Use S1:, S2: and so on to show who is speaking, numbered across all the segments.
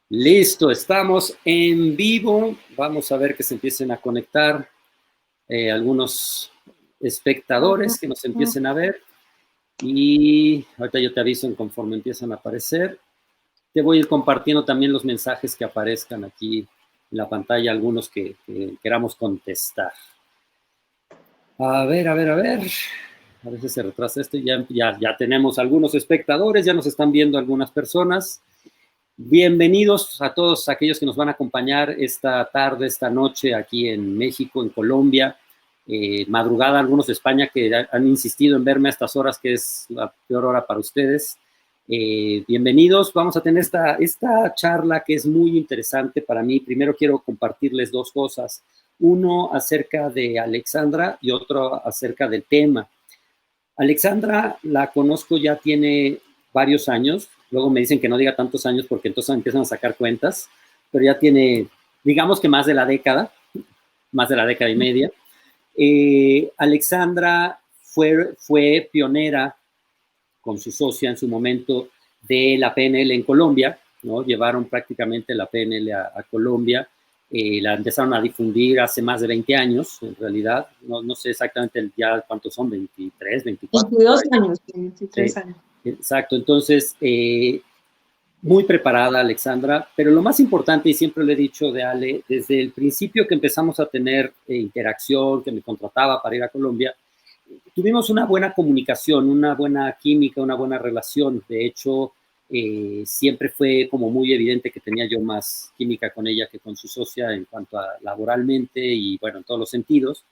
S1: Listo, estamos en vivo. Vamos a ver que se empiecen a conectar algunos espectadores que nos empiecen a ver. Y ahorita yo te aviso en conforme empiezan a aparecer. Te voy a ir compartiendo también los mensajes que aparezcan aquí en la pantalla, algunos que queramos contestar. A ver. A veces se retrasa esto y ya tenemos algunos espectadores, ya nos están viendo algunas personas. Bienvenidos a todos aquellos que nos van a acompañar esta tarde, esta noche aquí en México, en Colombia, madrugada, algunos de España que han insistido en verme a estas horas, que es la peor hora para ustedes. Bienvenidos, vamos a tener esta charla que es muy interesante para mí. Primero quiero compartirles dos cosas, uno acerca de Alexandra y otro acerca del tema. Alexandra la conozco, ya tiene varios años, luego me dicen que no diga tantos años porque entonces empiezan a sacar cuentas, pero ya tiene, digamos que más de la década y media. Alexandra fue pionera con su socia en su momento de la PNL en Colombia, ¿no? Llevaron prácticamente la PNL a Colombia, la empezaron a difundir hace más de 20 años, en realidad, no sé exactamente ya cuántos son, 23, 24.
S2: 22 años, 23 años.
S1: Exacto, entonces, muy preparada Alexandra, pero lo más importante, y siempre le he dicho de Ale, desde el principio que empezamos a tener interacción, que me contrataba para ir a Colombia, tuvimos una buena comunicación, una buena química, una buena relación. De hecho, siempre fue como muy evidente que tenía yo más química con ella que con su socia en cuanto a laboralmente y, bueno, en todos los sentidos.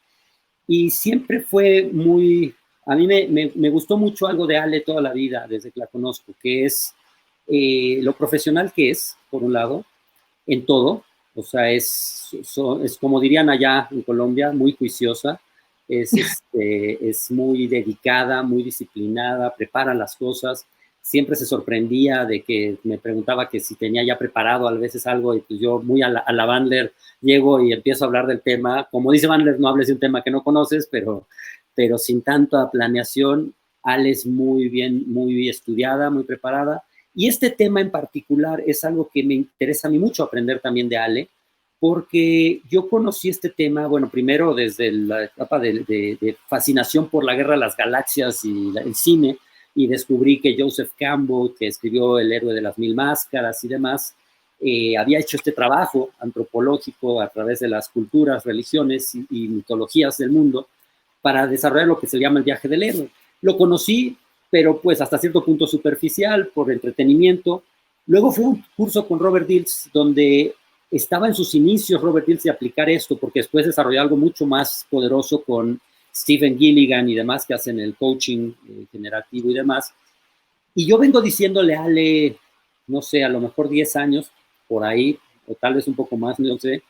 S1: Y siempre fue muy... A mí me gustó mucho algo de Ale toda la vida, desde que la conozco, que es lo profesional que es, por un lado, en todo. O sea, es como dirían allá en Colombia, muy juiciosa. Es muy dedicada, muy disciplinada, prepara las cosas. Siempre se sorprendía de que me preguntaba que si tenía ya preparado a veces algo, y pues yo muy a la Bandler llego y empiezo a hablar del tema. Como dice Bandler, no hables de un tema que no conoces, pero sin tanta planeación. Ale es muy bien, muy estudiada, muy preparada. Y este tema en particular es algo que me interesa a mí mucho aprender también de Ale, porque yo conocí este tema, bueno, primero desde la etapa de fascinación por la Guerra de las Galaxias y el cine, y descubrí que Joseph Campbell, que escribió El héroe de las mil máscaras y demás, había hecho este trabajo antropológico a través de las culturas, religiones y mitologías del mundo para desarrollar lo que se llama el viaje del héroe. Lo conocí, pero pues hasta cierto punto superficial, por entretenimiento. Luego fue un curso con Robert Dilts, donde estaba en sus inicios Robert Dilts de aplicar esto, porque después desarrolló algo mucho más poderoso con Stephen Gilligan y demás, que hacen el coaching generativo y demás. Y yo vengo diciéndole a Ale, no sé, a lo mejor 10 años, por ahí, o tal vez un poco más, no sé,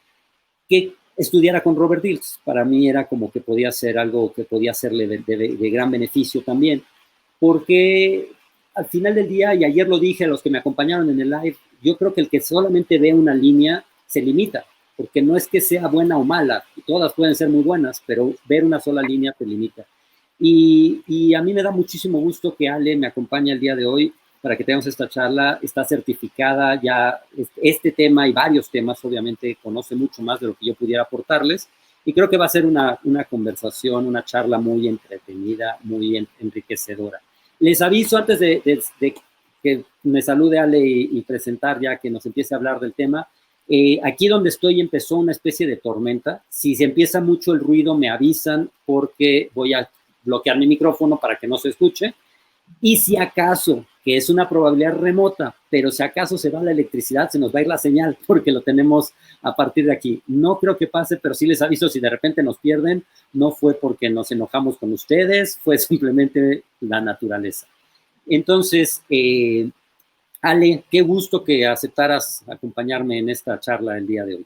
S1: que estudiara con Robert Dilts. Para mí era como que podía ser algo que podía serle de gran beneficio también, porque al final del día, y ayer lo dije a los que me acompañaron en el live, yo creo que el que solamente ve una línea se limita, porque no es que sea buena o mala, todas pueden ser muy buenas, pero ver una sola línea te limita. Y a mí me da muchísimo gusto que Ale me acompañe el día de hoy para que tengamos esta charla. Está certificada ya este tema y varios temas, obviamente conoce mucho más de lo que yo pudiera aportarles, y creo que va a ser una conversación, una charla muy entretenida, muy enriquecedora. Les aviso antes de que me salude Ale y presentar ya que nos empiece a hablar del tema. Aquí donde estoy empezó una especie de tormenta. Si se empieza mucho el ruido, me avisan porque voy a bloquear mi micrófono para que no se escuche. Y si acaso, que es una probabilidad remota, pero si acaso se va la electricidad, se nos va a ir la señal porque lo tenemos a partir de aquí. No creo que pase, pero sí les aviso, si de repente nos pierden, no fue porque nos enojamos con ustedes, fue simplemente la naturaleza. Entonces, Ale, qué gusto que aceptaras acompañarme en esta charla el día de hoy.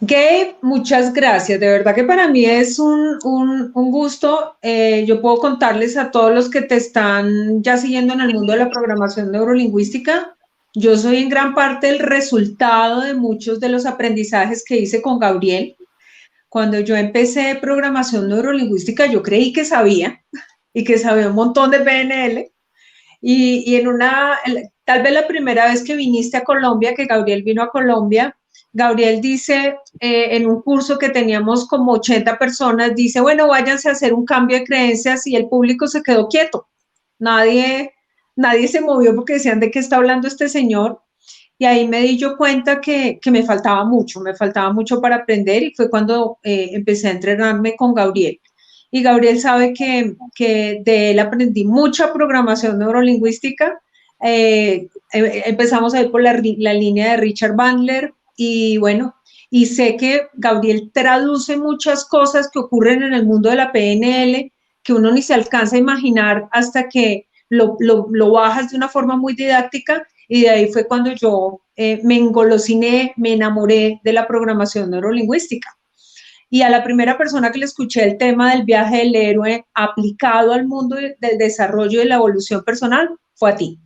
S2: Gabe, muchas gracias. De verdad que para mí es un gusto. Yo puedo contarles a todos los que te están ya siguiendo en el mundo de la programación neurolingüística. Yo soy en gran parte el resultado de muchos de los aprendizajes que hice con Gabriel. Cuando yo empecé programación neurolingüística, yo creí que sabía y que sabía un montón de PNL. Y tal vez la primera vez que viniste a Colombia, que Gabriel vino a Colombia, Gabriel dice en un curso que teníamos como 80 personas, dice, bueno, váyanse a hacer un cambio de creencias y el público se quedó quieto. Nadie se movió porque decían de qué está hablando este señor. Y ahí me di yo cuenta que me faltaba mucho para aprender y fue cuando empecé a entrenarme con Gabriel. Y Gabriel sabe que de él aprendí mucha programación neurolingüística. Empezamos a ir por la línea de Richard Bandler y bueno, y sé que Gabriel traduce muchas cosas que ocurren en el mundo de la PNL que uno ni se alcanza a imaginar hasta que lo bajas de una forma muy didáctica y de ahí fue cuando yo me engolosiné, me enamoré de la programación neurolingüística. Y a la primera persona que le escuché el tema del viaje del héroe aplicado al mundo del desarrollo y de la evolución personal fue a ti.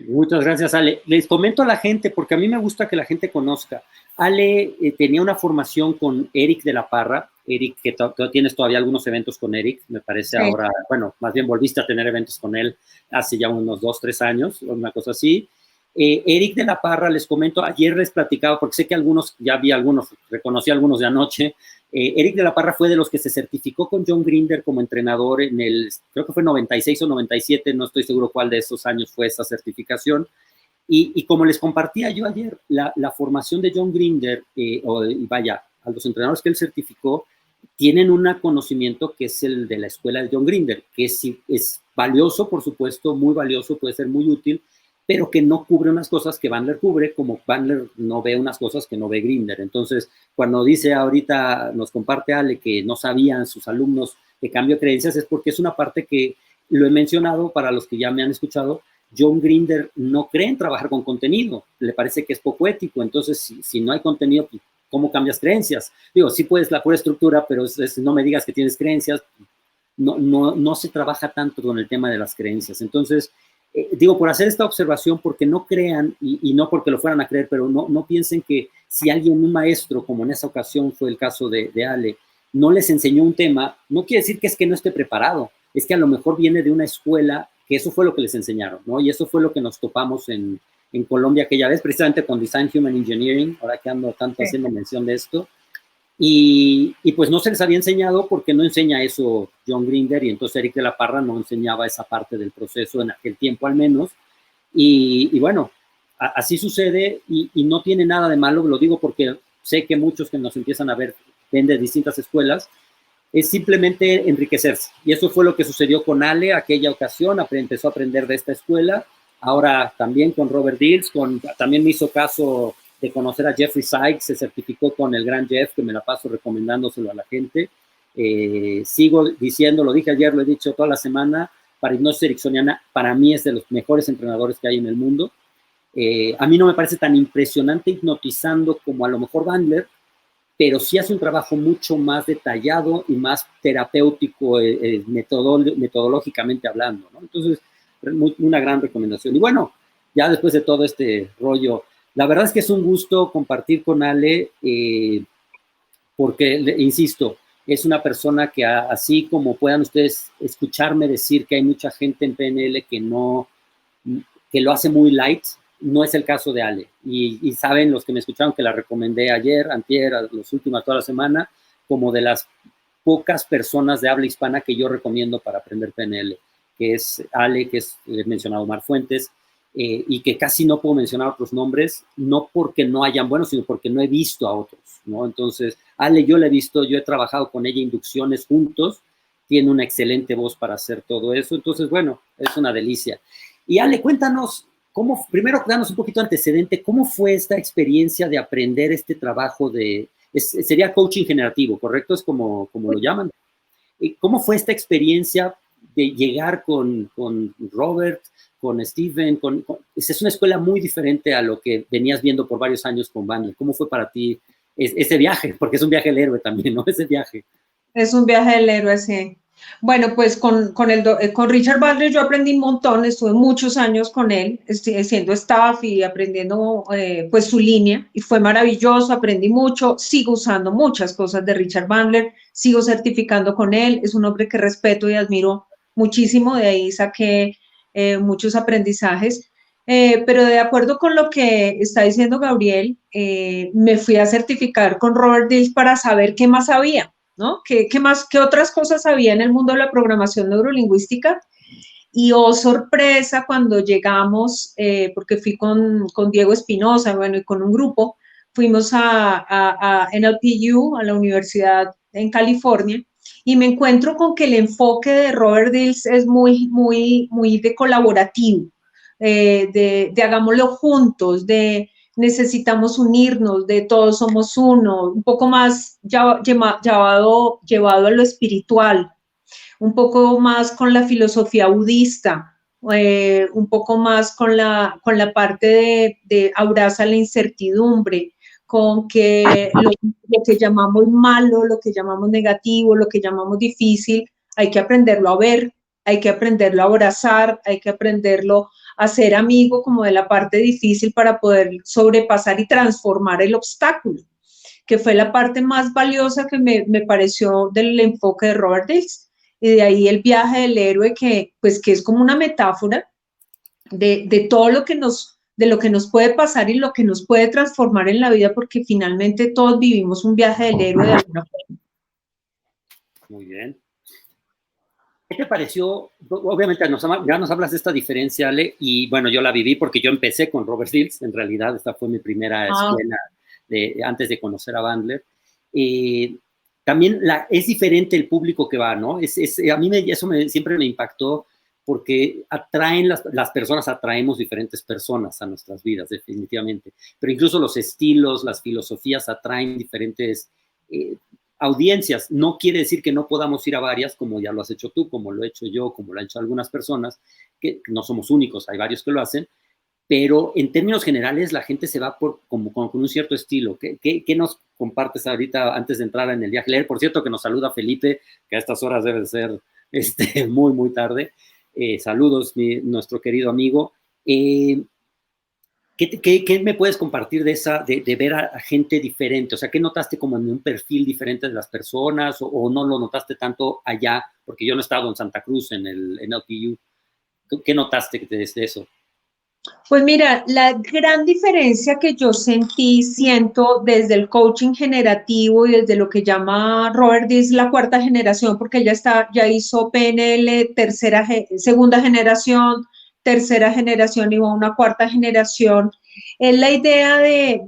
S1: Muchas gracias, Ale. Les comento a la gente, porque a mí me gusta que la gente conozca. Ale tenía una formación con Eric de la Parra. Eric, que tienes todavía algunos eventos con Eric, me parece sí. Ahora, bueno, más bien volviste a tener eventos con él hace ya unos 2, 3 años, una cosa así. Eric de la Parra, les comento, ayer les platicaba, porque sé que algunos, ya vi algunos, reconocí algunos de anoche. Eric de la Parra fue de los que se certificó con John Grinder como entrenador en el, creo que fue 96 o 97, no estoy seguro cuál de esos años fue esa certificación. Y como les compartía yo ayer, la formación de John Grinder, vaya, a los entrenadores que él certificó, tienen un conocimiento que es el de la escuela de John Grinder, que es valioso, por supuesto, muy valioso, puede ser muy útil, pero que no cubre unas cosas que Bandler cubre, como Bandler no ve unas cosas que no ve Grinder. Entonces, cuando dice ahorita, nos comparte Ale, que no sabían sus alumnos de cambio de creencias, es porque es una parte que lo he mencionado para los que ya me han escuchado. John Grinder no cree en trabajar con contenido, le parece que es poco ético. Entonces, si no hay contenido, ¿cómo cambias creencias? Digo, sí puedes la pura estructura, pero no me digas que tienes creencias. No se trabaja tanto con el tema de las creencias. Entonces, digo, por hacer esta observación, porque no crean, y no porque lo fueran a creer, pero no piensen que si alguien, un maestro, como en esa ocasión fue el caso de Ale, no les enseñó un tema, no quiere decir que es que no esté preparado, es que a lo mejor viene de una escuela que eso fue lo que les enseñaron, ¿no? Y eso fue lo que nos topamos en Colombia aquella vez, precisamente con Design Human Engineering, ahora que ando tanto haciendo mención de esto. Y pues no se les había enseñado porque no enseña eso John Grinder, y entonces Eric de la Parra no enseñaba esa parte del proceso en aquel tiempo al menos. Y bueno, así sucede y no tiene nada de malo, lo digo porque sé que muchos que nos empiezan a ver ven de distintas escuelas, es simplemente enriquecerse. Y eso fue lo que sucedió con Ale aquella ocasión, empezó a aprender de esta escuela, ahora también con Robert Dills, también me hizo caso de conocer a Jeffrey Sykes, se certificó con el gran Jeff, que me la paso recomendándoselo a la gente. Sigo diciendo, lo dije ayer, lo he dicho toda la semana, para hipnosis ericksoniana, para mí es de los mejores entrenadores que hay en el mundo. A mí no me parece tan impresionante hipnotizando como a lo mejor Bandler, pero sí hace un trabajo mucho más detallado y más terapéutico, metodológicamente hablando, ¿no? Entonces, una gran recomendación. Y bueno, ya después de todo este rollo, la verdad es que es un gusto compartir con Ale, porque, insisto, es una persona que así como puedan ustedes escucharme decir que hay mucha gente en PNL que lo hace muy light, no es el caso de Ale. Y saben los que me escucharon que la recomendé ayer, antier, los últimos toda la semana, como de las pocas personas de habla hispana que yo recomiendo para aprender PNL, que es Ale, que he mencionado Omar Fuentes, y que casi no puedo mencionar otros nombres, no porque no hayan buenos, sino porque no he visto a otros, ¿no? Entonces, Ale yo la he visto, yo he trabajado con ella inducciones juntos, tiene una excelente voz para hacer todo eso, entonces, bueno, es una delicia. Y Ale, cuéntanos, primero danos un poquito de antecedente, ¿cómo fue esta experiencia de aprender este trabajo sería coaching generativo, ¿correcto? Es como lo llaman. ¿Cómo fue esta experiencia de llegar con Robert, con Steven? Es una escuela muy diferente a lo que venías viendo por varios años con Bandler. ¿Cómo fue para ti ese viaje? Porque es un viaje del héroe también, ¿no? Ese viaje.
S2: Es un viaje del héroe, sí. Bueno, pues con Richard Bandler yo aprendí un montón, estuve muchos años con él, siendo staff y aprendiendo pues su línea, y fue maravilloso, aprendí mucho, sigo usando muchas cosas de Richard Bandler, sigo certificando con él, es un hombre que respeto y admiro muchísimo, de ahí saqué muchos aprendizajes. Pero de acuerdo con lo que está diciendo Gabriel, me fui a certificar con Robert Dills para saber qué más había, ¿no? ¿Qué otras cosas había en el mundo de la programación neurolingüística? Y oh, sorpresa, cuando llegamos, porque fui con Diego Espinosa, bueno, y con un grupo, fuimos a NLPU, a la universidad en California, y me encuentro con que el enfoque de Robert Dills es muy de colaborativo, de hagámoslo juntos, de necesitamos unirnos, de todos somos uno, un poco más llevado a lo espiritual, un poco más con la filosofía budista, un poco más con la parte de abraza la incertidumbre, con que lo que llamamos malo, lo que llamamos negativo, lo que llamamos difícil, hay que aprenderlo a ver, hay que aprenderlo a abrazar, hay que aprenderlo a ser amigo como de la parte difícil para poder sobrepasar y transformar el obstáculo, que fue la parte más valiosa que me pareció del enfoque de Robert Dills. Y de ahí el viaje del héroe, pues, que es como una metáfora de todo de lo que nos puede pasar y lo que nos puede transformar en la vida, porque finalmente todos vivimos un viaje del héroe de alguna forma.
S1: Muy bien. ¿Qué te pareció? Obviamente ya nos hablas de esta diferencia, Ale, y bueno, yo la viví porque yo empecé con Robert Dills, en realidad esta fue mi primera escuela antes de conocer a Bandler. También es diferente el público que va, ¿no? A mí siempre me impactó porque las personas atraemos diferentes personas a nuestras vidas, definitivamente. Pero incluso los estilos, las filosofías atraen diferentes audiencias. No quiere decir que no podamos ir a varias, como ya lo has hecho tú, como lo he hecho yo, como lo han hecho algunas personas, que no somos únicos, hay varios que lo hacen, pero en términos generales la gente se va con un cierto estilo. ¿Qué nos compartes ahorita antes de entrar en el viaje? Leer, por cierto, que nos saluda Felipe, que a estas horas debe ser muy, muy tarde. Saludos, nuestro querido amigo. ¿Qué me puedes compartir de ver a gente diferente? O sea, ¿qué notaste como en un perfil diferente de las personas o no lo notaste tanto allá? Porque yo no he estado en Santa Cruz, en LPU. ¿Qué notaste desde eso?
S2: Pues mira, la gran diferencia que yo siento desde el coaching generativo y desde lo que llama Robert Dills la cuarta generación, porque ella ya hizo PNL segunda generación, tercera generación y va a una cuarta generación, es la idea de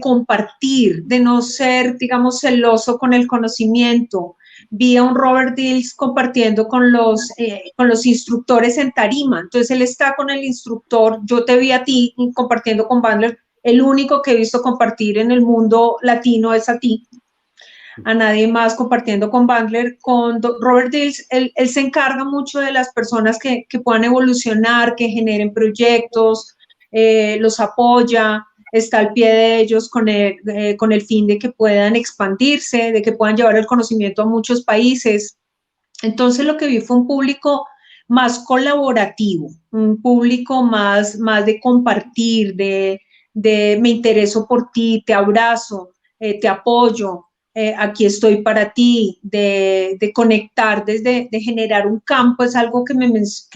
S2: compartir, de no ser, digamos, celoso con el conocimiento. Vi a un Robert Dills compartiendo con los instructores en tarima. Entonces, él está con el instructor. Yo te vi a ti compartiendo con Bandler. El único que he visto compartir en el mundo latino es a ti. A nadie más compartiendo con Bandler. Con Robert Dills, él se encarga mucho de las personas que puedan evolucionar, que generen proyectos, los apoya, está al pie de ellos con el fin de que puedan expandirse, de que puedan llevar el conocimiento a muchos países. Entonces lo que vi fue un público más colaborativo, un público más de compartir, de me intereso por ti, te abrazo, te apoyo, aquí estoy para ti, de conectar, de generar un campo, es algo que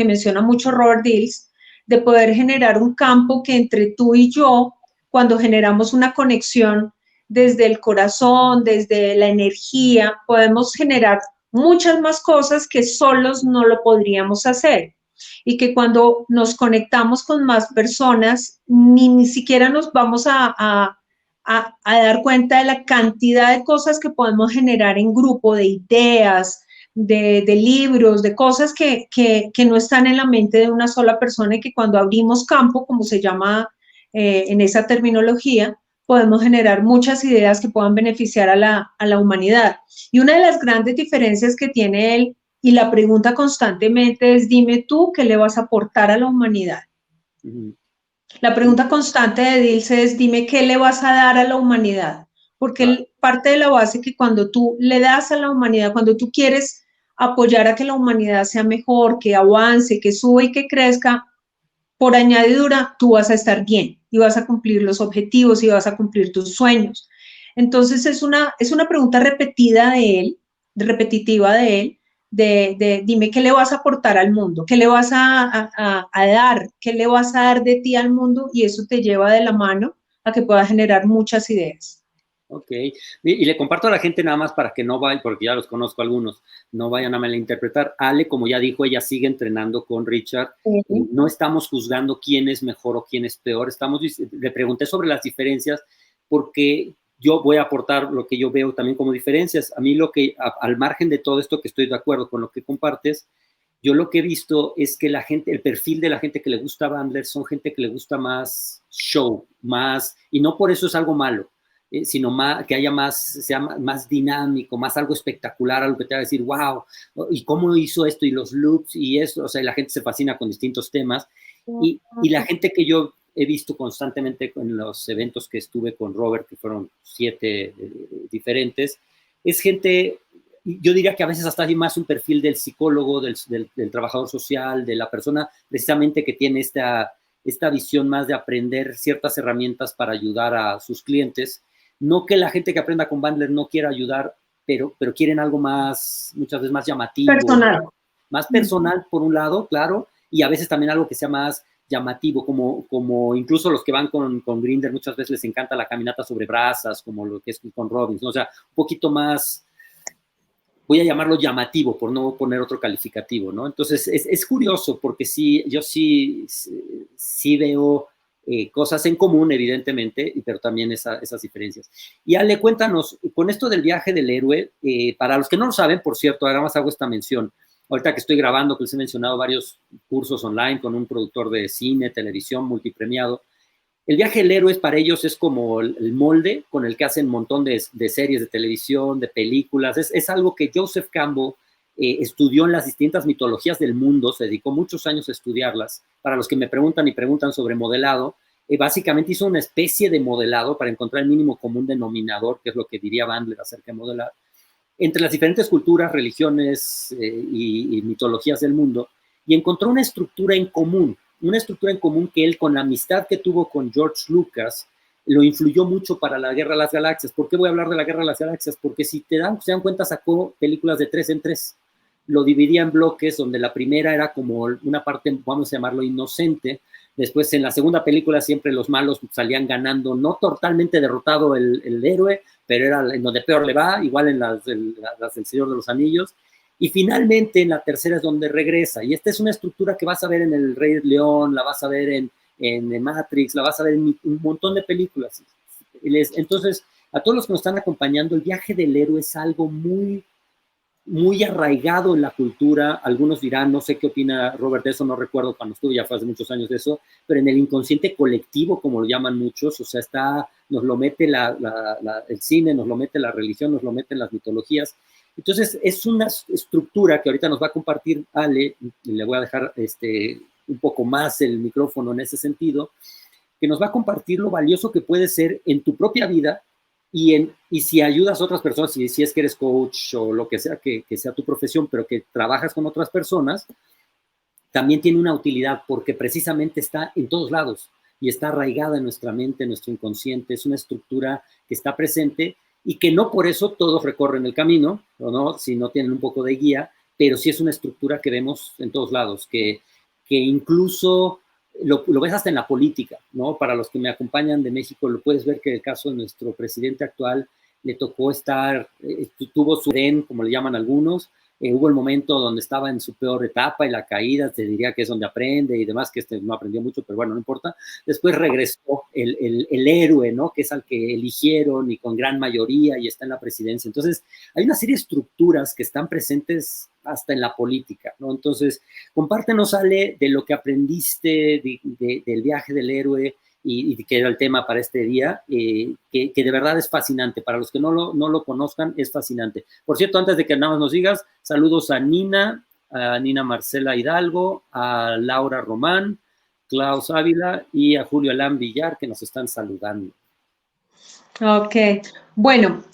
S2: menciona mucho Robert Dills, de poder generar un campo que entre tú y yo, cuando generamos una conexión desde el corazón, desde la energía, podemos generar muchas más cosas que solos no lo podríamos hacer. Y que cuando nos conectamos con más personas, ni siquiera nos vamos a dar cuenta de la cantidad de cosas que podemos generar en grupo, de ideas, de libros, de cosas que no están en la mente de una sola persona y que cuando abrimos campo, como se llama en esa terminología, podemos generar muchas ideas que puedan beneficiar a la humanidad. Y una de las grandes diferencias que tiene él, y la pregunta constantemente es, dime tú, ¿qué le vas a aportar a la humanidad? La pregunta constante de Dills es, dime qué le vas a dar a la humanidad, porque parte de la base que cuando tú le das a la humanidad, cuando tú quieres apoyar a que la humanidad sea mejor, que avance, que suba y que crezca, por añadidura, tú vas a estar bien y vas a cumplir los objetivos y vas a cumplir tus sueños. Entonces es una pregunta repetitiva de él, dime qué le vas a aportar al mundo, qué le vas a dar, qué le vas a dar de ti al mundo, y eso te lleva de la mano a que puedas generar muchas ideas.
S1: Ok, y le comparto a la gente nada más para que no vayan, porque ya los conozco algunos, no vayan a malinterpretar. Ale, como ya dijo, ella sigue entrenando con Richard. No estamos juzgando quién es mejor o quién es peor. Le pregunté sobre las diferencias porque yo voy a aportar lo que yo veo también como diferencias. A mí al margen de todo esto que estoy de acuerdo con lo que compartes, yo lo que he visto es que la gente, el perfil de la gente que le gusta Bandler son gente que le gusta más show, más, y no por eso es algo malo, sino más, que haya más, sea más dinámico, más algo espectacular, algo que te va a decir, wow, y cómo hizo esto, y los looks, y esto, o sea, la gente se fascina con distintos temas, y la gente que yo he visto constantemente en los eventos que estuve con Robert, que fueron 7 diferentes, es gente, yo diría que a veces hasta hay más un perfil del psicólogo, del trabajador social, de la persona precisamente que tiene esta visión más de aprender ciertas herramientas para ayudar a sus clientes. No que la gente que aprenda con Bandler no quiera ayudar, pero quieren algo más, muchas veces más llamativo.
S2: Personal.
S1: Más personal, por un lado, claro, y a veces también algo que sea más llamativo, como incluso los que van con Grindr, muchas veces les encanta la caminata sobre brasas, como lo que es con Robbins, ¿no? O sea, un poquito más, voy a llamarlo llamativo, por no poner otro calificativo, ¿no? Entonces, es curioso, porque yo sí veo cosas en común, evidentemente, pero también esas diferencias. Y Ale, cuéntanos, con esto del viaje del héroe, para los que no lo saben, por cierto, ahora más hago esta mención, ahorita que estoy grabando, que les he mencionado varios cursos online con un productor de cine, televisión, multipremiado. El viaje del héroe para ellos es como el molde con el que hacen un montón de series de televisión, de películas. Es algo que Joseph Campbell estudió en las distintas mitologías del mundo, se dedicó muchos años a estudiarlas. Para los que me preguntan y preguntan sobre modelado, básicamente hizo una especie de modelado para encontrar el mínimo común denominador, que es lo que diría Bandler acerca de modelar, entre las diferentes culturas, religiones y mitologías del mundo, y encontró una estructura en común que él, con la amistad que tuvo con George Lucas, lo influyó mucho para la Guerra de las Galaxias. ¿Por qué voy a hablar de la Guerra de las Galaxias? Porque si se dan cuenta, sacó películas de 3 en 3. Lo dividía en bloques, donde la primera era como una parte, vamos a llamarlo, inocente. Después, en la segunda película, siempre los malos salían ganando, no totalmente derrotado el héroe, pero era en donde peor le va, igual en las del Señor de los Anillos. Y finalmente en la tercera es donde regresa. Y esta es una estructura que vas a ver en El Rey León, la vas a ver en Matrix, la vas a ver en un montón de películas. Entonces, a todos los que nos están acompañando, el viaje del héroe es algo muy, muy arraigado en la cultura. Algunos dirán, no sé qué opina Robert de eso, no recuerdo cuando estuve, ya fue hace muchos años de eso, pero en el inconsciente colectivo, como lo llaman muchos, o sea, nos lo mete el cine, nos lo mete la religión, nos lo meten las mitologías. Entonces, es una estructura que ahorita nos va a compartir Ale, y le voy a dejar un poco más el micrófono en ese sentido, que nos va a compartir lo valioso que puede ser en tu propia vida y si ayudas a otras personas, si es que eres coach o lo que sea que sea tu profesión, pero que trabajas con otras personas, también tiene una utilidad porque precisamente está en todos lados y está arraigada en nuestra mente, en nuestro inconsciente. Es una estructura que está presente y que no por eso todos recorren el camino, o no, si no tienen un poco de guía, pero sí es una estructura que vemos en todos lados, que incluso lo ves hasta en la política, ¿no? Para los que me acompañan de México, lo puedes ver que el caso de nuestro presidente actual le tocó tuvo su den, como le llaman algunos, hubo el momento donde estaba en su peor etapa y la caída, te diría que es donde aprende y demás, que no aprendió mucho, pero bueno, no importa. Después regresó el héroe, ¿no? Que es al que eligieron y con gran mayoría y está en la presidencia. Entonces, hay una serie de estructuras que están presentes hasta en la política, ¿no? Entonces, compártenos, Ale, de lo que aprendiste del viaje del héroe y que era el tema para este día, que de verdad es fascinante. Para los que no lo conozcan, es fascinante. Por cierto, antes de que nada más nos digas, saludos a Nina Marcela Hidalgo, a Laura Román, Klaus Ávila y a Julio Alán Villar, que nos están saludando.
S2: Ok, bueno,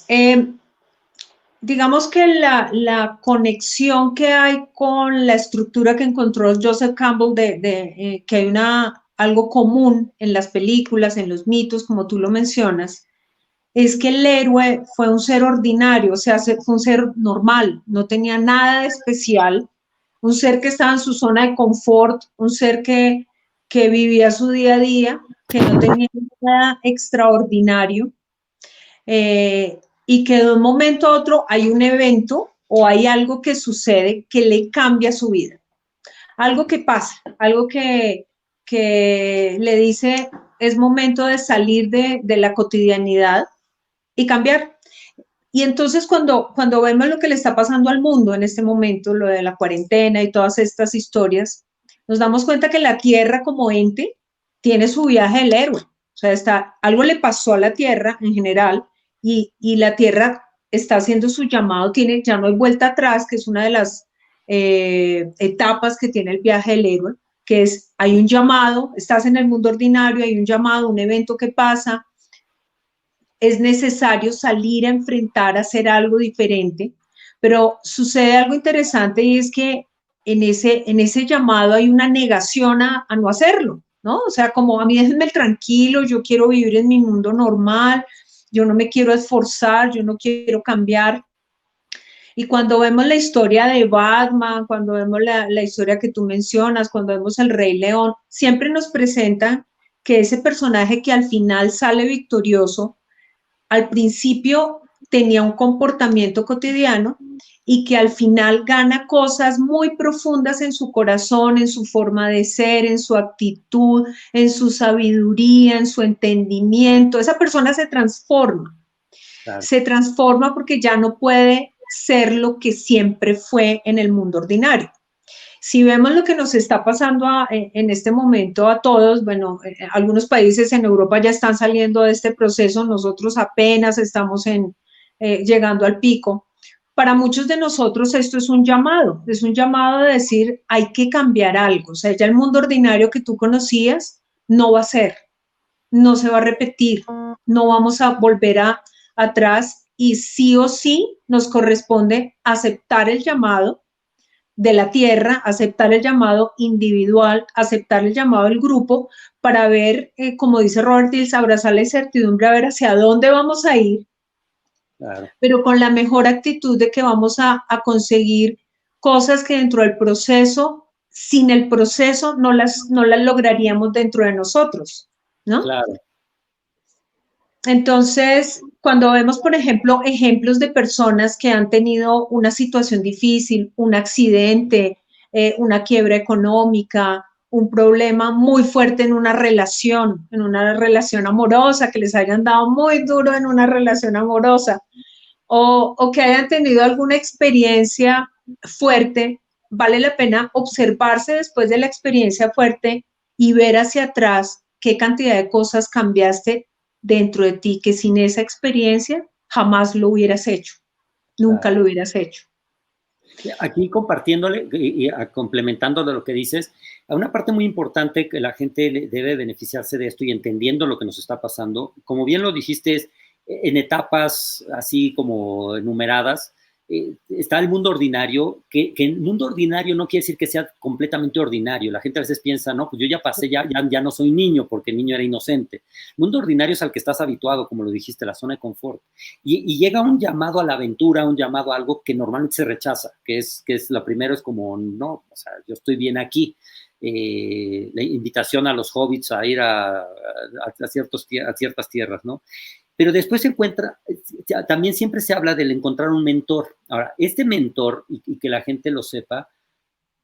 S2: digamos que la conexión que hay con la estructura que encontró Joseph Campbell que hay algo común en las películas, en los mitos, como tú lo mencionas, es que el héroe fue un ser ordinario, o sea, fue un ser normal, no tenía nada de especial, un ser que estaba en su zona de confort, un ser que vivía su día a día, que no tenía nada extraordinario, y que de un momento a otro hay un evento o hay algo que sucede que le cambia su vida. Algo que pasa, algo que le dice es momento de salir de la cotidianidad y cambiar. Y entonces cuando vemos lo que le está pasando al mundo en este momento, lo de la cuarentena y todas estas historias, nos damos cuenta que la Tierra como ente tiene su viaje del héroe. O sea, algo le pasó a la Tierra en general y la Tierra está haciendo su llamado, ya no hay vuelta atrás, que es una de las etapas que tiene el viaje del héroe, que es, hay un llamado, estás en el mundo ordinario, hay un llamado, un evento que pasa, es necesario salir a enfrentar, a hacer algo diferente, pero sucede algo interesante y es que en ese llamado hay una negación a no hacerlo, ¿no? O sea, como a mí déjenme tranquilo, yo quiero vivir en mi mundo normal, yo no me quiero esforzar, yo no quiero cambiar. Y cuando vemos la historia de Batman, cuando vemos la historia que tú mencionas, cuando vemos el Rey León, siempre nos presentan que ese personaje que al final sale victorioso, al principio tenía un comportamiento cotidiano y que al final gana cosas muy profundas en su corazón, en su forma de ser, en su actitud, en su sabiduría, en su entendimiento. Esa persona
S1: Claro.
S2: se transforma porque ya no puede ser lo que siempre fue en el mundo ordinario. Si vemos lo que nos está pasando en este momento a todos, bueno, algunos países en Europa ya están saliendo de este proceso, nosotros apenas estamos llegando al pico. Para muchos de nosotros esto es un llamado de decir hay que cambiar algo, o sea, ya el mundo ordinario que tú conocías no va a ser, no se va a repetir, no vamos a volver atrás y sí o sí nos corresponde aceptar el llamado de la tierra, aceptar el llamado individual, aceptar el llamado del grupo para ver, como dice Robert Dills, abrazar la incertidumbre, a ver hacia dónde vamos a ir,
S1: Claro.
S2: pero con la mejor actitud de que vamos a conseguir cosas que dentro del proceso, sin el proceso, no las lograríamos dentro de nosotros, ¿no?
S1: Claro.
S2: Entonces, cuando vemos, por ejemplo, ejemplos de personas que han tenido una situación difícil, un accidente, una quiebra económica, un problema muy fuerte en una relación amorosa, que les hayan dado muy duro en una relación amorosa, o que hayan tenido alguna experiencia fuerte, vale la pena observarse después de la experiencia fuerte y ver hacia atrás qué cantidad de cosas cambiaste dentro de ti que sin esa experiencia jamás lo hubieras hecho, nunca
S1: Claro.
S2: lo hubieras hecho.
S1: Aquí compartiéndole y complementando de lo que dices, a una parte muy importante que la gente debe beneficiarse de esto y entendiendo lo que nos está pasando, como bien lo dijiste, es en etapas así como enumeradas, está el mundo ordinario, que el mundo ordinario no quiere decir que sea completamente ordinario. La gente a veces piensa, no, pues yo ya pasé, ya no soy niño porque el niño era inocente. El mundo ordinario es al que estás habituado, como lo dijiste, la zona de confort. Y llega un llamado a la aventura, un llamado a algo que normalmente se rechaza, que es lo primero es como, no, o sea, yo estoy bien aquí. La invitación a los hobbits a ir a ciertas tierras, ¿no? Pero después se encuentra, también siempre se habla del encontrar un mentor. Ahora, este mentor, y que la gente lo sepa,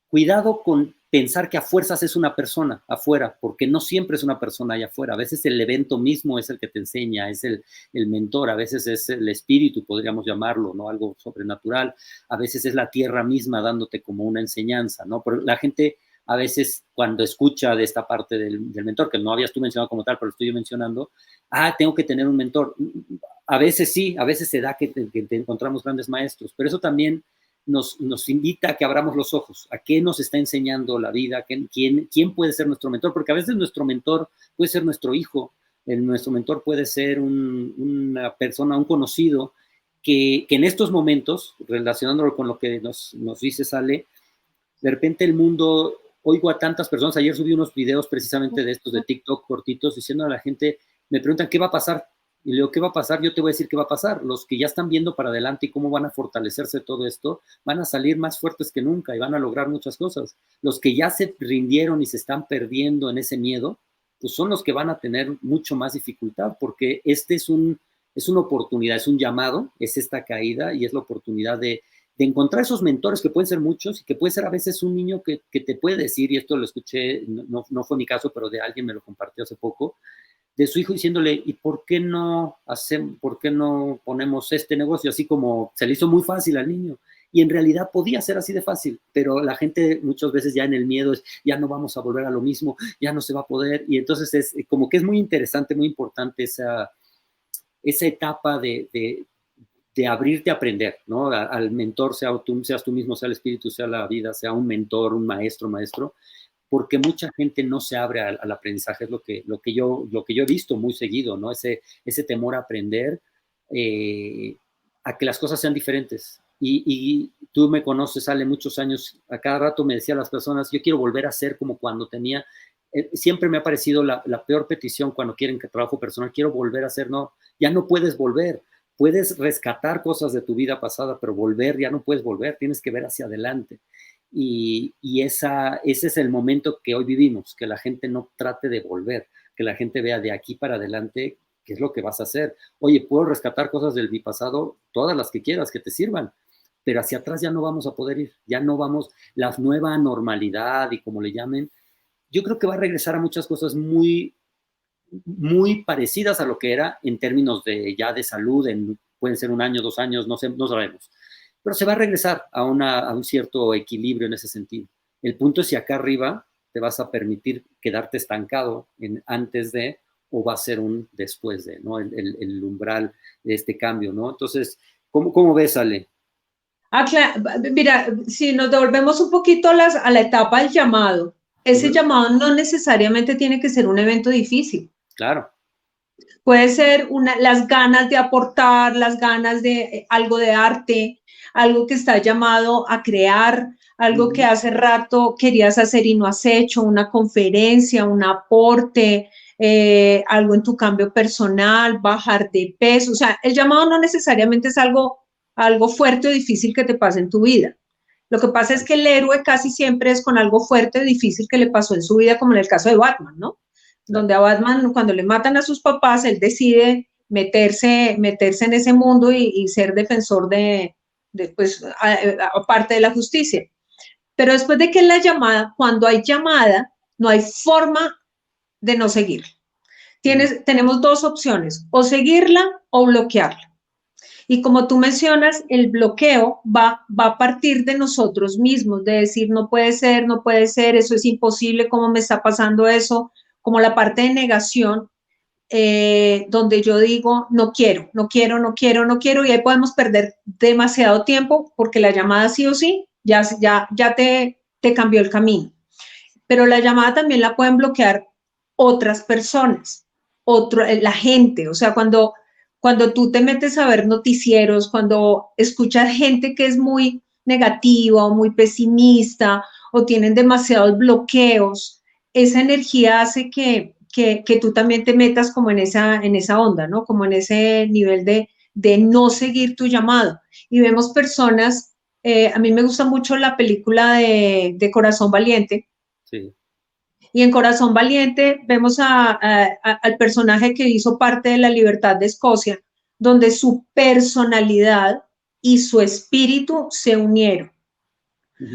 S1: cuidado con pensar que a fuerzas es una persona afuera, porque no siempre es una persona allá afuera. A veces el evento mismo es el que te enseña, es el mentor, a veces es el espíritu, podríamos llamarlo, ¿no? Algo sobrenatural, a veces es la tierra misma dándote como una enseñanza, ¿no? Pero la gente a veces cuando escucha de esta parte del mentor, que no habías tú mencionado como tal, pero lo estoy yo mencionando, tengo que tener un mentor. A veces sí, a veces se da que te encontramos grandes maestros, pero eso también nos invita a que abramos los ojos, a qué nos está enseñando la vida, quién puede ser nuestro mentor, porque a veces nuestro mentor puede ser nuestro hijo, nuestro mentor puede ser una persona, un conocido, que en estos momentos, relacionándolo con lo que nos dice Sale, de repente el mundo, oigo a tantas personas, ayer subí unos videos precisamente de estos de TikTok cortitos, diciendo a la gente, me preguntan, ¿qué va a pasar? Y le digo, ¿qué va a pasar? Yo te voy a decir qué va a pasar. Los que ya están viendo para adelante y cómo van a fortalecerse todo esto, van a salir más fuertes que nunca y van a lograr muchas cosas. Los que ya se rindieron y se están perdiendo en ese miedo, pues son los que van a tener mucho más dificultad, porque este es una oportunidad, es un llamado, es esta caída y es la oportunidad de encontrar esos mentores que pueden ser muchos y que puede ser a veces un niño que te puede decir, y esto lo escuché, no fue mi caso, pero de alguien me lo compartió hace poco, de su hijo diciéndole, ¿y por qué no ponemos este negocio? Así como se le hizo muy fácil al niño. Y en realidad podía ser así de fácil, pero la gente muchas veces ya en el miedo es, ya no vamos a volver a lo mismo, ya no se va a poder. Y entonces es como que es muy interesante, muy importante esa etapa de abrirte a aprender, ¿no? Al mentor, seas tú mismo, sea el espíritu, sea la vida, sea un mentor, un maestro, porque mucha gente no se abre al aprendizaje, es lo que yo he visto muy seguido, ¿no? Ese temor a aprender, a que las cosas sean diferentes. Y tú me conoces, Ale, muchos años, a cada rato me decía a las personas, yo quiero volver a ser como cuando tenía, siempre me ha parecido la peor petición cuando quieren que trabajo personal, quiero volver a ser, no, ya no puedes volver. Puedes rescatar cosas de tu vida pasada, pero volver, ya no puedes volver, tienes que ver hacia adelante. Y ese es el momento que hoy vivimos, que la gente no trate de volver, que la gente vea de aquí para adelante qué es lo que vas a hacer. Oye, puedo rescatar cosas del mi pasado, todas las que quieras, que te sirvan, pero hacia atrás ya no vamos a poder ir, ya no vamos, la nueva normalidad y como le llamen, yo creo que va a regresar a muchas cosas muy, muy parecidas a lo que era en términos de salud, pueden ser 1 año, 2 años, no sabemos. Pero se va a regresar a un cierto equilibrio en ese sentido. El punto es si acá arriba te vas a permitir quedarte estancado antes de, o va a ser un después de, ¿no? El umbral de este cambio, ¿no? Entonces, ¿cómo ves, Ale?
S2: Mira, si nos devolvemos un poquito a la etapa del llamado, ese llamado no necesariamente tiene que ser un evento difícil.
S1: Claro.
S2: Puede ser las ganas de aportar, las ganas de algo de arte, algo que está llamado a crear, algo que hace rato querías hacer y no has hecho, una conferencia, un aporte, algo en tu cambio personal, bajar de peso. O sea, el llamado no necesariamente es algo fuerte o difícil que te pase en tu vida. Lo que pasa es que el héroe casi siempre es con algo fuerte o difícil que le pasó en su vida, como en el caso de Batman, ¿no? Donde a Batman, cuando le matan a sus papás, él decide meterse en ese mundo y ser defensor pues, aparte de la justicia. Pero después de que la llamada, cuando hay llamada, no hay forma de no seguirla. Tenemos 2 opciones, o seguirla o bloquearla. Y como tú mencionas, el bloqueo va a partir de nosotros mismos, de decir, no puede ser, eso es imposible, ¿cómo me está pasando eso? Como la parte de negación, donde yo digo, no quiero, y ahí podemos perder demasiado tiempo porque la llamada sí o sí ya te cambió el camino. Pero la llamada también la pueden bloquear otras personas, la gente, o sea, cuando tú te metes a ver noticieros, cuando escuchas gente que es muy negativa o muy pesimista o tienen demasiados bloqueos, esa energía hace que tú también te metas como en esa onda, ¿no? Como en ese nivel de no seguir tu llamado. Y vemos personas, a mí me gusta mucho la película de Corazón Valiente.
S1: Sí.
S2: Y en Corazón Valiente vemos al personaje que hizo parte de la Libertad de Escocia, donde su personalidad y su espíritu se unieron.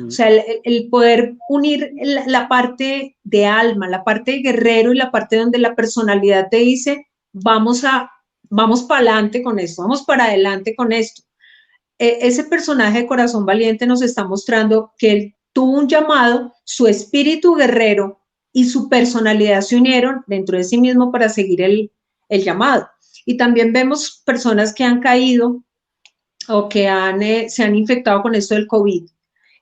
S2: O sea, el poder unir la parte de alma, la parte de guerrero y la parte donde la personalidad te dice, vamos para adelante con esto, vamos para adelante con esto. Ese personaje de Corazón Valiente nos está mostrando que él tuvo un llamado, su espíritu guerrero y su personalidad se unieron dentro de sí mismo para seguir el llamado. Y también vemos personas que han caído o que se han infectado con esto del COVID,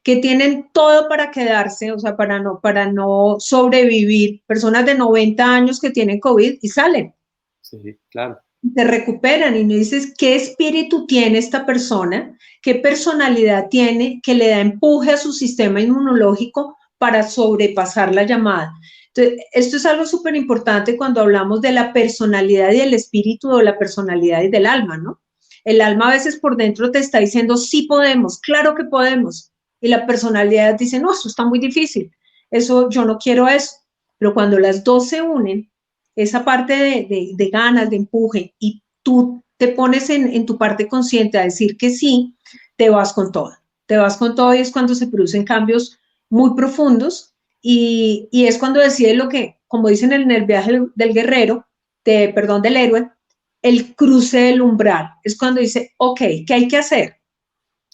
S2: que tienen todo para quedarse, o sea, para no sobrevivir, personas de 90 años que tienen COVID y salen.
S1: Sí, claro.
S2: Te recuperan y me dices qué espíritu tiene esta persona, qué personalidad tiene que le da empuje a su sistema inmunológico para sobrepasar la llamada. Entonces, esto es algo súper importante cuando hablamos de la personalidad y el espíritu o la personalidad y del alma, ¿no? El alma a veces por dentro te está diciendo, sí podemos, claro que podemos. Y la personalidad dice, no, eso está muy difícil, eso, yo no quiero eso. Pero cuando las dos se unen, esa parte de ganas, de empuje, y tú te pones en tu parte consciente a decir que sí, te vas con todo. Te vas con todo y es cuando se producen cambios muy profundos y es cuando decides lo que, como dicen en el viaje del guerrero, perdón, del héroe, el cruce del umbral. Es cuando dice, ok, ¿qué hay que hacer?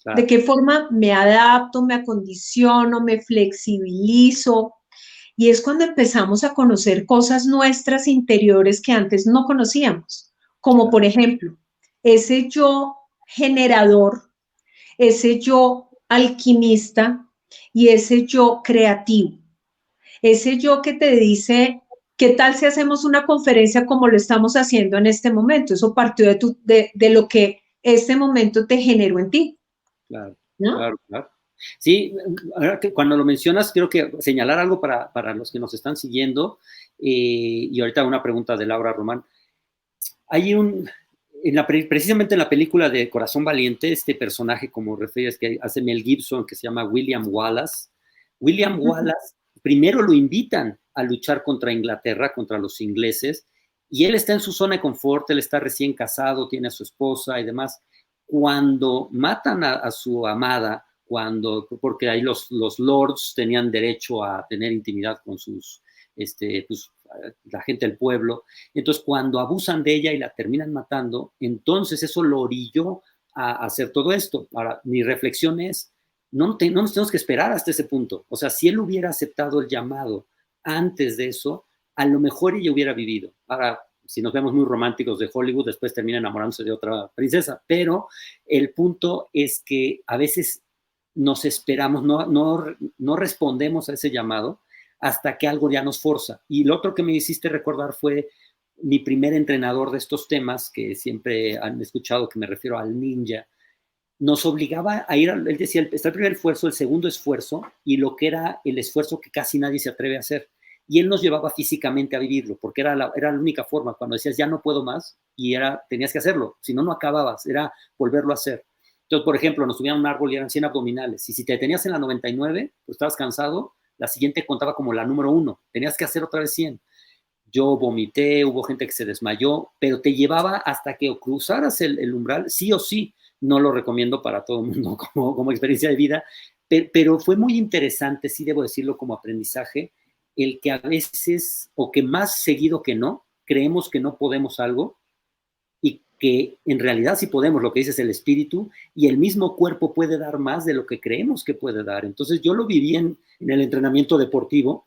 S1: Claro.
S2: ¿De qué forma me adapto, me acondiciono, me flexibilizo? Y es cuando empezamos a conocer cosas nuestras interiores que antes no conocíamos, como por ejemplo, ese yo generador, ese yo alquimista y ese yo creativo, ese yo que te dice, ¿qué tal si hacemos una conferencia como lo estamos haciendo en este momento? Eso partió de lo que este momento te generó en ti,
S1: Claro,
S2: ¿no?
S1: claro, claro. Sí, ahora que cuando lo mencionas, quiero que señalar algo para los que nos están siguiendo, y ahorita una pregunta de Laura Román. Hay precisamente en la película de Corazón Valiente, este personaje, como refieres, que hace Mel Gibson, que se llama William Wallace. William Wallace, primero lo invitan a luchar contra Inglaterra, contra los ingleses, y él está en su zona de confort, él está recién casado, tiene a su esposa y demás. Cuando matan a su amada, porque ahí los lords tenían derecho a tener intimidad con sus, pues, la gente del pueblo, entonces cuando abusan de ella y la terminan matando, entonces eso lo orilló a hacer todo esto. Ahora, mi reflexión es, no nos tenemos que esperar hasta ese punto. O sea, si él hubiera aceptado el llamado antes de eso, a lo mejor ella hubiera vivido. Ahora, si nos vemos muy románticos de Hollywood, después termina enamorándose de otra princesa. Pero el punto es que a veces nos esperamos, no respondemos a ese llamado hasta que algo ya nos forza. Y lo otro que me hiciste recordar fue mi primer entrenador de estos temas, que siempre han escuchado que me refiero al ninja. Nos obligaba a ir, él decía, está el primer esfuerzo, el segundo esfuerzo, y lo que era el esfuerzo que casi nadie se atreve a hacer. Y él nos llevaba físicamente a vivirlo, porque era la única forma, cuando decías, ya no puedo más, y tenías que hacerlo, si no, no acababas, era volverlo a hacer. Entonces, por ejemplo, nos subían a un árbol y eran 100 abdominales, y si te detenías en la 99, pues estabas cansado, la siguiente contaba como la número 1, tenías que hacer otra vez 100. Yo vomité, hubo gente que se desmayó, pero te llevaba hasta que cruzaras el umbral, sí o sí. No lo recomiendo para todo el mundo como experiencia de vida, pero fue muy interesante, sí debo decirlo como aprendizaje, el que a veces, o que más seguido que no, creemos que no podemos algo y que en realidad sí podemos, lo que dices, el espíritu, y el mismo cuerpo puede dar más de lo que creemos que puede dar. Entonces yo lo viví en el entrenamiento deportivo,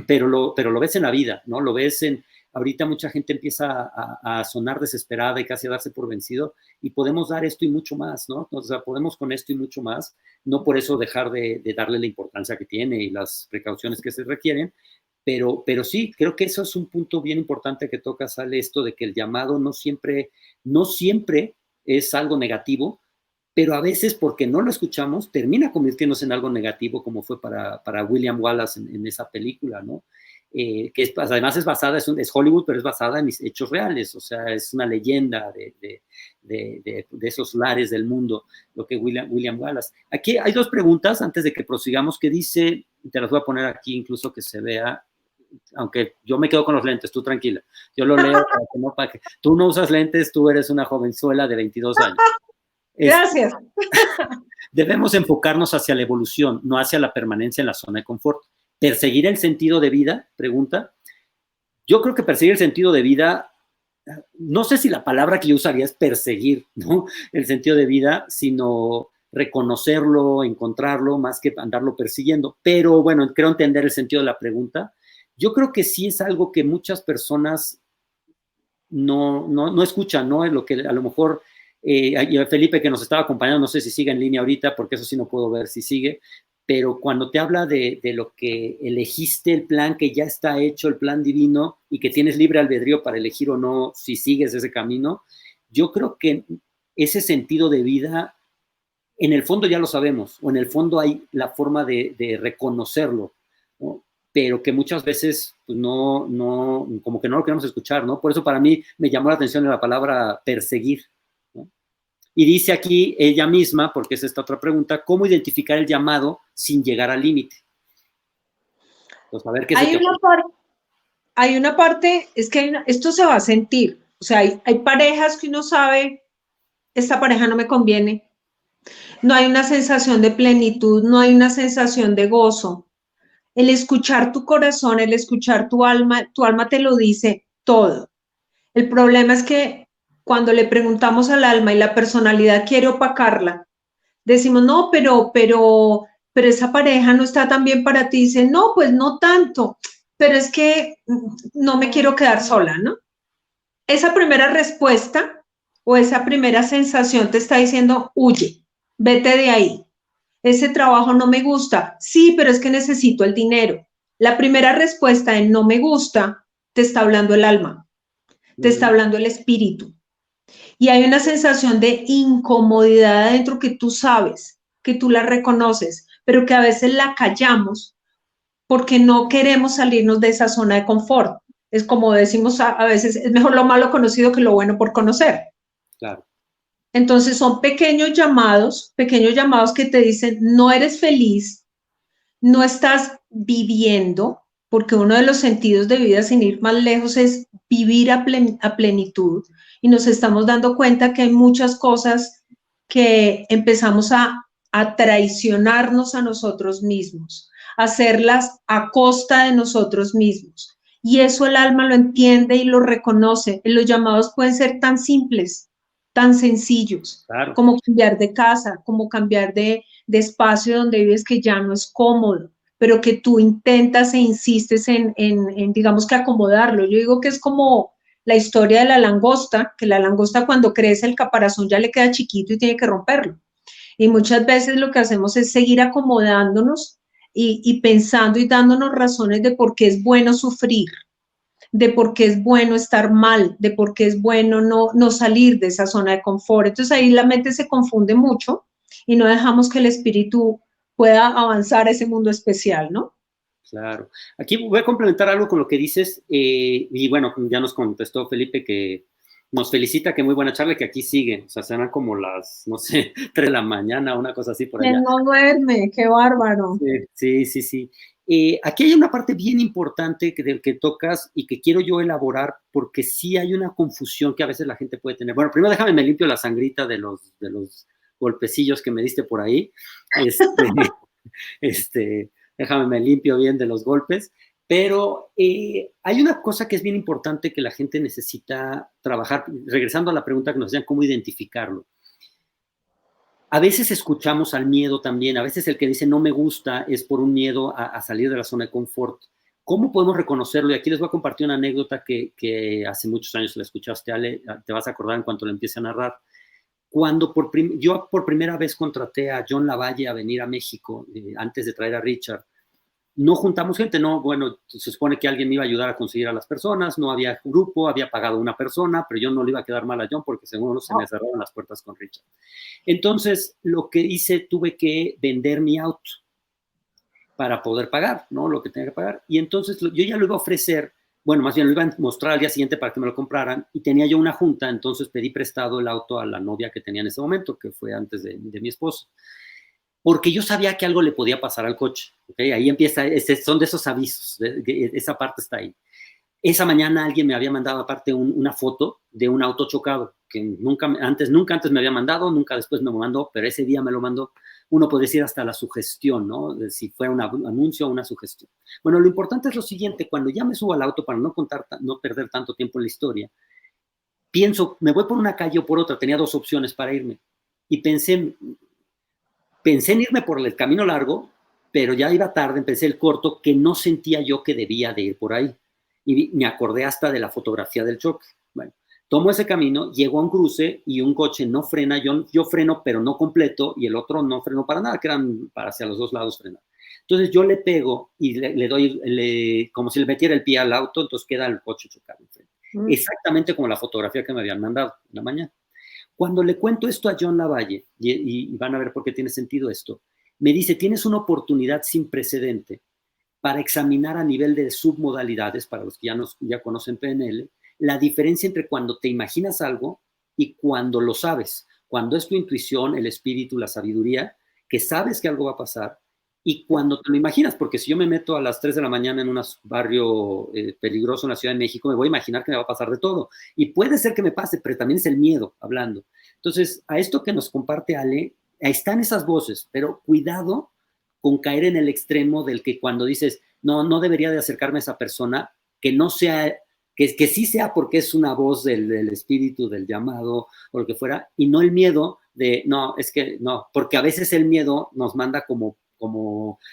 S1: pero lo ves en la vida, ¿no? Lo ves ahorita mucha gente empieza a sonar desesperada y casi a darse por vencido, y podemos dar esto y mucho más, ¿no? O sea, podemos con esto y mucho más, no por eso dejar de darle la importancia que tiene y las precauciones que se requieren, pero sí, creo que eso es un punto bien importante que toca, sale esto de que el llamado no siempre es algo negativo, pero a veces porque no lo escuchamos, termina convirtiéndose en algo negativo, como fue para William Wallace en esa película, ¿no? Que además es basada, es Hollywood, pero es basada en hechos reales, o sea, es una leyenda de esos lares del mundo, lo que William Wallace. Aquí hay dos preguntas antes de que prosigamos, que dice, te las voy a poner aquí incluso que se vea, aunque yo me quedo con los lentes, tú tranquila, yo lo leo para que tú no usas lentes, tú eres una jovenzuela de 22 años.
S2: Gracias.
S1: Debemos enfocarnos hacia la evolución, no hacia la permanencia en la zona de confort. ¿Perseguir el sentido de vida? Pregunta. Yo creo que perseguir el sentido de vida, no sé si la palabra que yo usaría es perseguir, ¿no? El sentido de vida, sino reconocerlo, encontrarlo, más que andarlo persiguiendo. Pero bueno, creo entender el sentido de la pregunta. Yo creo que sí es algo que muchas personas no escuchan, ¿no? Es lo que a lo mejor Felipe, que nos estaba acompañando, no sé si sigue en línea ahorita, porque eso sí no puedo ver si sigue, pero cuando te habla de lo que elegiste, el plan que ya está hecho, el plan divino, y que tienes libre albedrío para elegir o no si sigues ese camino, yo creo que ese sentido de vida, en el fondo ya lo sabemos, o en el fondo hay la forma de reconocerlo, ¿no? pero que muchas veces pues, como que no lo queremos escuchar, ¿no? Por eso para mí me llamó la atención la palabra perseguir, ¿no? Y dice aquí ella misma, porque es esta otra pregunta, ¿cómo identificar el llamado sin llegar al límite? Pues a ver qué se te ocurre.
S2: Hay una parte, es que esto se va a sentir, o sea, hay parejas que uno sabe, esta pareja no me conviene, no hay una sensación de plenitud, no hay una sensación de gozo. El escuchar tu corazón, el escuchar tu alma te lo dice todo. El problema es que cuando le preguntamos al alma y la personalidad quiere opacarla, decimos, no, pero esa pareja no está tan bien para ti. Dice, no, pues no tanto, pero es que no me quiero quedar sola, ¿no? Esa primera respuesta o esa primera sensación te está diciendo, huye, vete de ahí. Ese trabajo no me gusta. Sí, pero es que necesito el dinero. La primera respuesta en no me gusta te está hablando el alma, te está hablando el espíritu. Y hay una sensación de incomodidad adentro que tú sabes, que tú la reconoces, pero que a veces la callamos porque no queremos salirnos de esa zona de confort. Es como decimos a veces, es mejor lo malo conocido que lo bueno por conocer.
S1: Claro.
S2: Entonces son pequeños llamados que te dicen, no eres feliz, no estás viviendo, porque uno de los sentidos de vida, sin ir más lejos, es vivir a plenitud. Y nos estamos dando cuenta que hay muchas cosas que empezamos a traicionarnos a nosotros mismos, a hacerlas a costa de nosotros mismos. Y eso el alma lo entiende y lo reconoce. Los llamados pueden ser tan simples, tan sencillos,
S1: Claro.
S2: como cambiar de casa, como cambiar de espacio donde vives que ya no es cómodo, pero que tú intentas e insistes en, digamos que acomodarlo. Yo digo que es como la historia de la langosta, que la langosta cuando crece el caparazón ya le queda chiquito y tiene que romperlo. Y muchas veces lo que hacemos es seguir acomodándonos y pensando y dándonos razones de por qué es bueno sufrir, de por qué es bueno estar mal, de por qué es bueno no salir de esa zona de confort. Entonces ahí la mente se confunde mucho y no dejamos que el espíritu pueda avanzar a ese mundo especial, ¿no?
S1: Claro. Aquí voy a complementar algo con lo que dices, y bueno, ya nos contestó Felipe que nos felicita, que muy buena charla, que aquí sigue, o sea, serán como las, no sé, 3 de la mañana, una cosa así por allá.
S2: ¿Quién no duerme? ¡Qué bárbaro!
S1: Sí. Aquí hay una parte bien importante que tocas y que quiero yo elaborar, porque sí hay una confusión que a veces la gente puede tener. Bueno, primero déjame me limpio la sangrita de los golpecillos que me diste por ahí. Déjame me limpio bien de los golpes. Pero hay una cosa que es bien importante que la gente necesita trabajar, regresando a la pregunta que nos hacían, ¿cómo identificarlo? A veces escuchamos al miedo también, a veces el que dice no me gusta es por un miedo a salir de la zona de confort. ¿Cómo podemos reconocerlo? Y aquí les voy a compartir una anécdota que hace muchos años la escuchaste, Ale, te vas a acordar en cuanto le empiece a narrar. Cuando yo por primera vez contraté a John Lavalle a venir a México, antes de traer a Richard, no juntamos gente, no, bueno, se supone que alguien me iba a ayudar a conseguir a las personas, no había grupo, había pagado una persona, pero yo no le iba a quedar mal a John porque seguro se me cerraron las puertas con Richard. Entonces, lo que hice, tuve que vender mi auto para poder pagar, ¿no? Lo que tenía que pagar. Y entonces yo ya lo iba a ofrecer, bueno, más bien lo iba a mostrar al día siguiente para que me lo compraran, y tenía yo una junta, entonces pedí prestado el auto a la novia que tenía en ese momento, que fue antes de mi esposo, porque yo sabía que algo le podía pasar al coche, ¿ok? Ahí empieza, son de esos avisos, esa parte está ahí. Esa mañana alguien me había mandado aparte una foto de un auto chocado, que nunca antes me había mandado, nunca después me mandó, pero ese día me lo mandó. Uno puede decir hasta la sugestión, ¿no? De si fuera un anuncio o una sugestión. Bueno, lo importante es lo siguiente, cuando ya me subo al auto para no perder tanto tiempo en la historia, pienso, me voy por una calle o por otra, tenía 2 opciones para irme, y pensé en irme por el camino largo, pero ya iba tarde, empecé el corto, que no sentía yo que debía de ir por ahí. Y me acordé hasta de la fotografía del choque. Bueno, tomo ese camino, llego a un cruce y un coche no frena, yo freno, pero no completo, y el otro no frenó para nada, que eran para hacia los 2 lados frenar. Entonces yo le pego y le doy, como si le metiera el pie al auto, entonces queda el coche chocado enfrente. Exactamente como la fotografía que me habían mandado en la mañana. Cuando le cuento esto a John Lavalle, y van a ver por qué tiene sentido esto, me dice, tienes una oportunidad sin precedente para examinar a nivel de submodalidades, para los que ya conocen PNL, la diferencia entre cuando te imaginas algo y cuando lo sabes, cuando es tu intuición, el espíritu, la sabiduría, que sabes que algo va a pasar, y cuando te lo imaginas, porque si yo me meto a las 3 de la mañana en un barrio peligroso en la Ciudad de México, me voy a imaginar que me va a pasar de todo, y puede ser que me pase, pero también es el miedo hablando. Entonces, a esto que nos comparte Ale, ahí están esas voces, pero cuidado con caer en el extremo del que cuando dices, no debería de acercarme a esa persona, que no sea, que sí sea porque es una voz del espíritu, del llamado, o lo que fuera, y no el miedo de, es que no, porque a veces el miedo nos manda como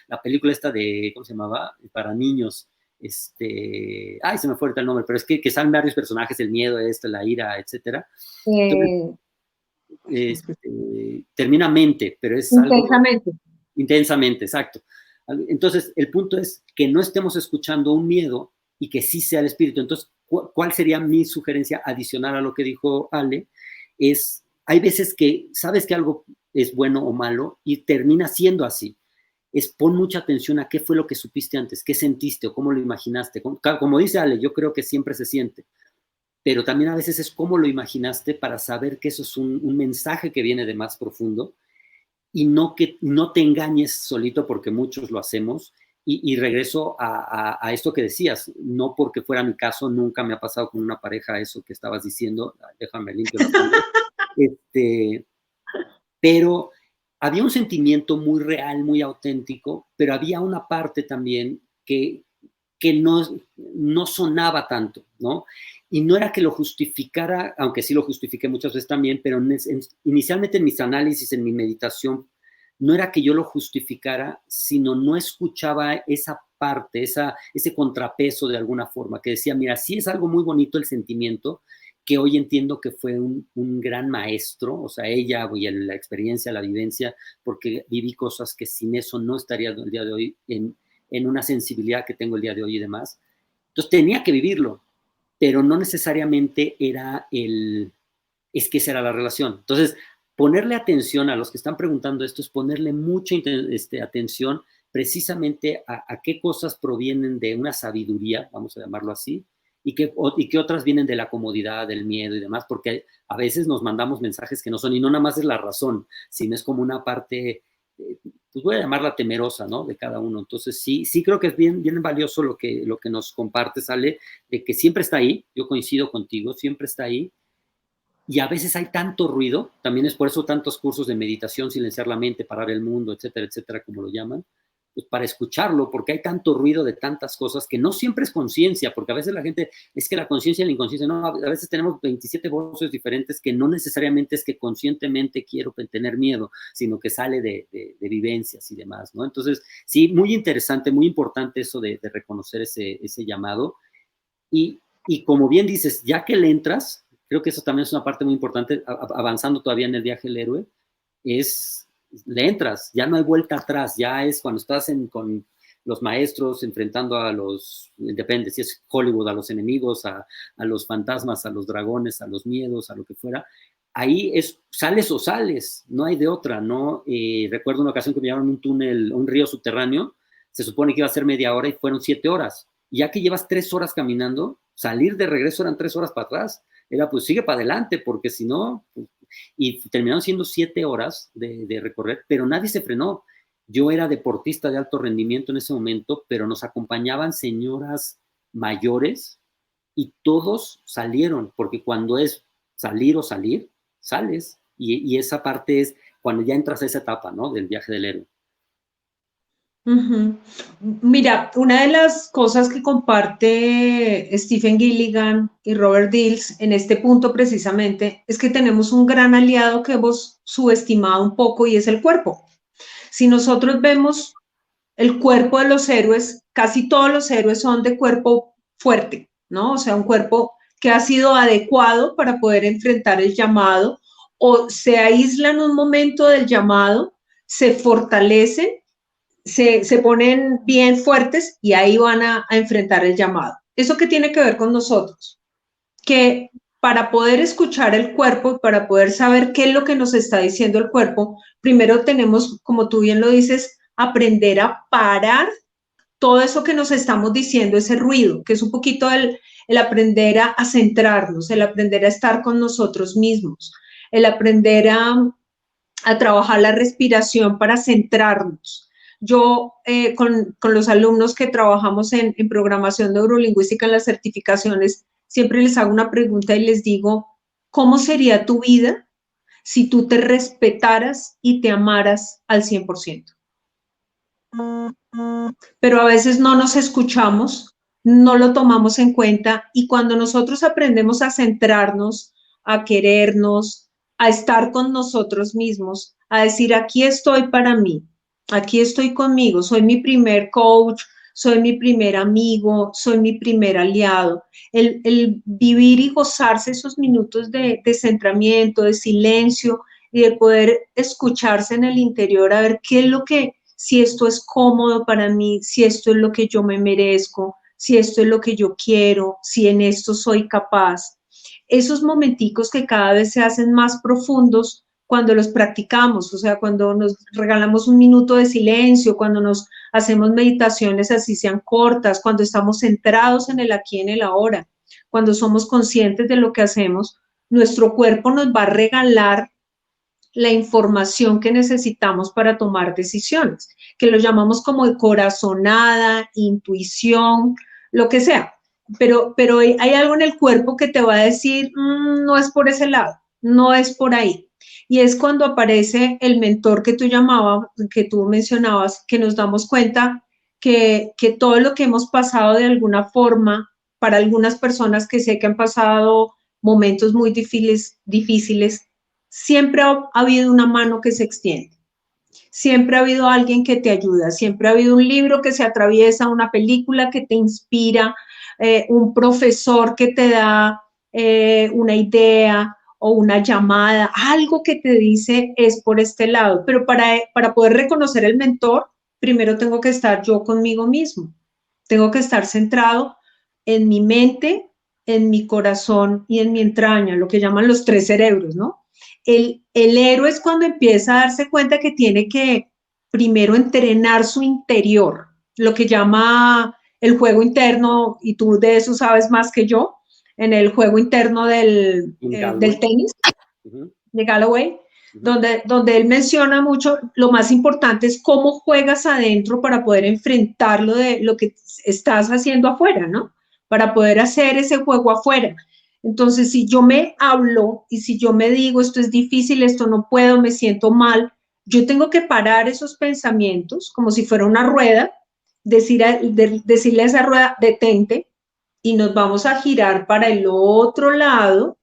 S1: la película esta de, ¿cómo se llamaba? Para niños, se me fue ahorita el nombre, pero es que salen varios personajes, el miedo, la ira, etcétera. Entonces, termina mente, pero es
S2: intensamente.
S1: Algo intensamente, exacto. Entonces, el punto es que no estemos escuchando un miedo y que sí sea el espíritu. Entonces, ¿cuál sería mi sugerencia adicional a lo que dijo Ale? Hay veces que sabes que algo es bueno o malo y termina siendo así. Pon mucha atención a qué fue lo que supiste antes, qué sentiste o cómo lo imaginaste. Como dice Ale, yo creo que siempre se siente, pero también a veces es cómo lo imaginaste para saber que eso es un mensaje que viene de más profundo y que no te engañes solito, porque muchos lo hacemos. Y regreso a esto que decías, no porque fuera mi caso, nunca me ha pasado con una pareja eso que estabas diciendo, déjame limpio la fuente. Pero había un sentimiento muy real, muy auténtico, pero había una parte también que no sonaba tanto, ¿no? Y no era que lo justificara, aunque sí lo justifiqué muchas veces también, pero inicialmente en mis análisis, en mi meditación, no era que yo lo justificara, sino no escuchaba esa parte, ese contrapeso de alguna forma, que decía, mira, sí es algo muy bonito el sentimiento, que hoy entiendo que fue un gran maestro, o sea, ella y la experiencia, la vivencia, porque viví cosas que sin eso no estaría el día de hoy en una sensibilidad que tengo el día de hoy y demás. Entonces tenía que vivirlo, pero no necesariamente es que esa era la relación. Entonces, ponerle atención a los que están preguntando esto es ponerle mucha atención precisamente a qué cosas provienen de una sabiduría, vamos a llamarlo así, y qué otras vienen de la comodidad, del miedo y demás, porque a veces nos mandamos mensajes que no son, y no nada más es la razón, sino es como una parte, pues voy a llamarla temerosa, ¿no? De cada uno. Entonces sí creo que es bien valioso lo que nos compartes, Ale, de que siempre está ahí, yo coincido contigo, siempre está ahí, y a veces hay tanto ruido, también es por eso tantos cursos de meditación, silenciar la mente, parar el mundo, etcétera, etcétera, como lo llaman, pues para escucharlo, porque hay tanto ruido de tantas cosas que no siempre es conciencia, porque a veces la gente, es que la conciencia y la inconsciencia, no, a veces tenemos 27 voces diferentes que no necesariamente es que conscientemente quiero tener miedo, sino que sale de vivencias y demás, ¿no? Entonces, sí, muy interesante, muy importante eso de reconocer ese llamado, y como bien dices, ya que le entras, creo que eso también es una parte muy importante, avanzando todavía en el viaje del héroe, le entras, ya no hay vuelta atrás, ya es cuando estás con los maestros enfrentando depende si es Hollywood, a los enemigos, a los fantasmas, a los dragones, a los miedos, a lo que fuera, ahí sales o sales, no hay de otra, ¿no? Recuerdo una ocasión que me llevaron un túnel, un río subterráneo, se supone que iba a ser media hora y fueron 7 horas, y ya que llevas 3 horas caminando, salir de regreso eran 3 horas para atrás, era pues sigue para adelante, porque si no, pues, y terminaron siendo 7 horas de recorrer, pero nadie se frenó. Yo era deportista de alto rendimiento en ese momento, pero nos acompañaban señoras mayores y todos salieron, porque cuando es salir o salir, sales, y esa parte es cuando ya entras a esa etapa, ¿no? Del viaje del héroe.
S2: Uh-huh. Mira, una de las cosas que comparte Stephen Gilligan y Robert Dills en este punto precisamente es que tenemos un gran aliado que hemos subestimado un poco y es el cuerpo. Si nosotros vemos el cuerpo de los héroes, casi todos los héroes son de cuerpo fuerte, ¿no? O sea, un cuerpo que ha sido adecuado para poder enfrentar el llamado o se aíslan un momento del llamado, se fortalecen, se ponen bien fuertes y ahí van a enfrentar el llamado. ¿Eso qué tiene que ver con nosotros? Que para poder escuchar el cuerpo, para poder saber qué es lo que nos está diciendo el cuerpo, primero tenemos, como tú bien lo dices, aprender a parar todo eso que nos estamos diciendo, ese ruido, que es un poquito el aprender a centrarnos, el aprender a estar con nosotros mismos, el aprender a trabajar la respiración para centrarnos. Yo con los alumnos que trabajamos en programación neurolingüística en las certificaciones, siempre les hago una pregunta y les digo, ¿cómo sería tu vida si tú te respetaras y te amaras al 100%? Pero a veces no nos escuchamos, no lo tomamos en cuenta y cuando nosotros aprendemos a centrarnos, a querernos, a estar con nosotros mismos, a decir, aquí estoy para mí, aquí estoy conmigo, soy mi primer coach, soy mi primer amigo, soy mi primer aliado. El vivir y gozarse esos minutos de centramiento, de silencio y de poder escucharse en el interior a ver qué es lo que si esto es cómodo para mí, si esto es lo que yo me merezco, si esto es lo que yo quiero, si en esto soy capaz. Esos momenticos que cada vez se hacen más profundos cuando los practicamos, o sea, cuando nos regalamos un minuto de silencio, cuando nos hacemos meditaciones así sean cortas, cuando estamos centrados en el aquí y en el ahora, cuando somos conscientes de lo que hacemos, nuestro cuerpo nos va a regalar la información que necesitamos para tomar decisiones, que lo llamamos como corazonada, intuición, lo que sea. Pero hay algo en el cuerpo que te va a decir, no es por ese lado, no es por ahí. Y es cuando aparece el mentor que tú llamabas, que tú mencionabas, que nos damos cuenta que todo lo que hemos pasado de alguna forma, para algunas personas que sé que han pasado momentos muy difíciles, siempre ha habido una mano que se extiende, siempre ha habido alguien que te ayuda, siempre ha habido un libro que se atraviesa, una película que te inspira, un profesor que te da una idea o una llamada, algo que te dice es por este lado, pero para poder reconocer el mentor, primero tengo que estar yo conmigo mismo, tengo que estar centrado en mi mente, en mi corazón y en mi entraña, lo que llaman los tres cerebros, ¿no? El héroe es cuando empieza a darse cuenta que tiene que primero entrenar su interior, lo que llama el juego interno, y tú de eso sabes más que yo, en el juego interno del tenis, de Galloway, donde él menciona mucho, lo más importante es cómo juegas adentro para poder enfrentarlo de lo que estás haciendo afuera, ¿no? Para poder hacer ese juego afuera. Entonces, si yo me hablo y si yo me digo, esto es difícil, esto no puedo, me siento mal, yo tengo que parar esos pensamientos como si fuera una rueda, decirle a esa rueda, detente, y nos vamos a girar para el otro lado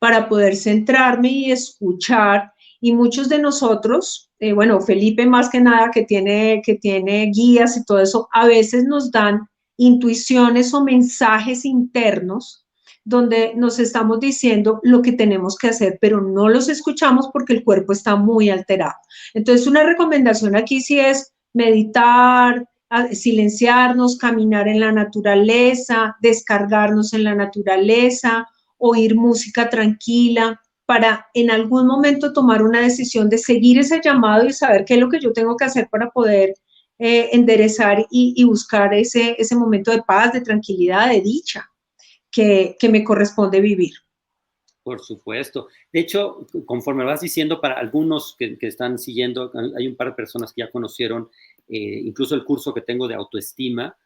S2: para poder centrarme y escuchar. Y muchos de nosotros, bueno, Felipe más que nada que tiene guías y todo eso, a veces nos dan intuiciones o mensajes internos donde nos estamos diciendo lo que tenemos que hacer, pero no los escuchamos porque el cuerpo está muy alterado. Entonces, una recomendación aquí sí es meditar, silenciarnos, caminar en la naturaleza, descargarnos en la naturaleza, oír música tranquila, para en algún momento tomar una decisión de seguir ese llamado y saber qué es lo que yo tengo que hacer para poder enderezar y buscar ese momento de paz, de tranquilidad, de dicha que me corresponde vivir.
S1: Por supuesto. De hecho, conforme vas diciendo, para algunos que están siguiendo, hay un par de personas que ya conocieron incluso el curso que tengo de autoestima.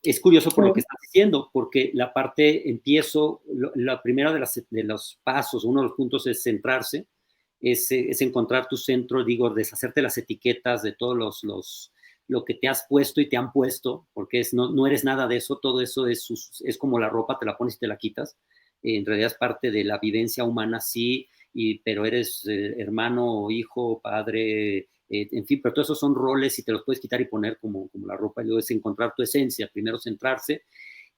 S1: Es curioso por lo que estás diciendo, porque la parte, la primera de los pasos, uno de los puntos es centrarse, es encontrar tu centro, digo, deshacerte las etiquetas de todos lo que te has puesto y te han puesto, porque no eres nada de eso, todo eso es como la ropa, te la pones y te la quitas. En realidad es parte de la vivencia humana, sí, pero eres hermano, hijo, padre, en fin, pero todos esos son roles y te los puedes quitar y poner como la ropa, y luego es encontrar tu esencia, primero centrarse,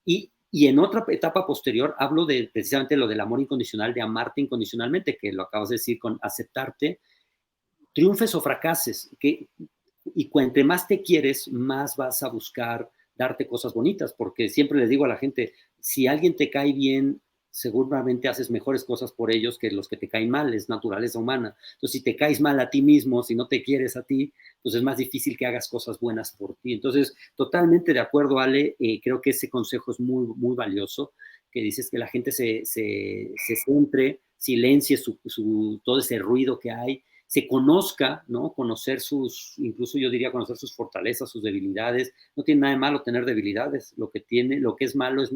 S1: y en otra etapa posterior hablo de precisamente lo del amor incondicional, de amarte incondicionalmente, que lo acabas de decir, con aceptarte, triunfes o fracases, y entre más te quieres, más vas a buscar darte cosas bonitas, porque siempre les digo a la gente, si alguien te cae bien, seguramente haces mejores cosas por ellos que los que te caen mal, es naturaleza humana. Entonces, si te caes mal a ti mismo, si no te quieres a ti, pues es más difícil que hagas cosas buenas por ti. Entonces, totalmente de acuerdo, Ale, creo que ese consejo es muy, muy valioso, que dices que la gente se centre, silencie todo ese ruido que hay, se conozca, ¿no? Conocer incluso yo diría conocer sus fortalezas, sus debilidades. No tiene nada de malo tener debilidades. Lo que es malo es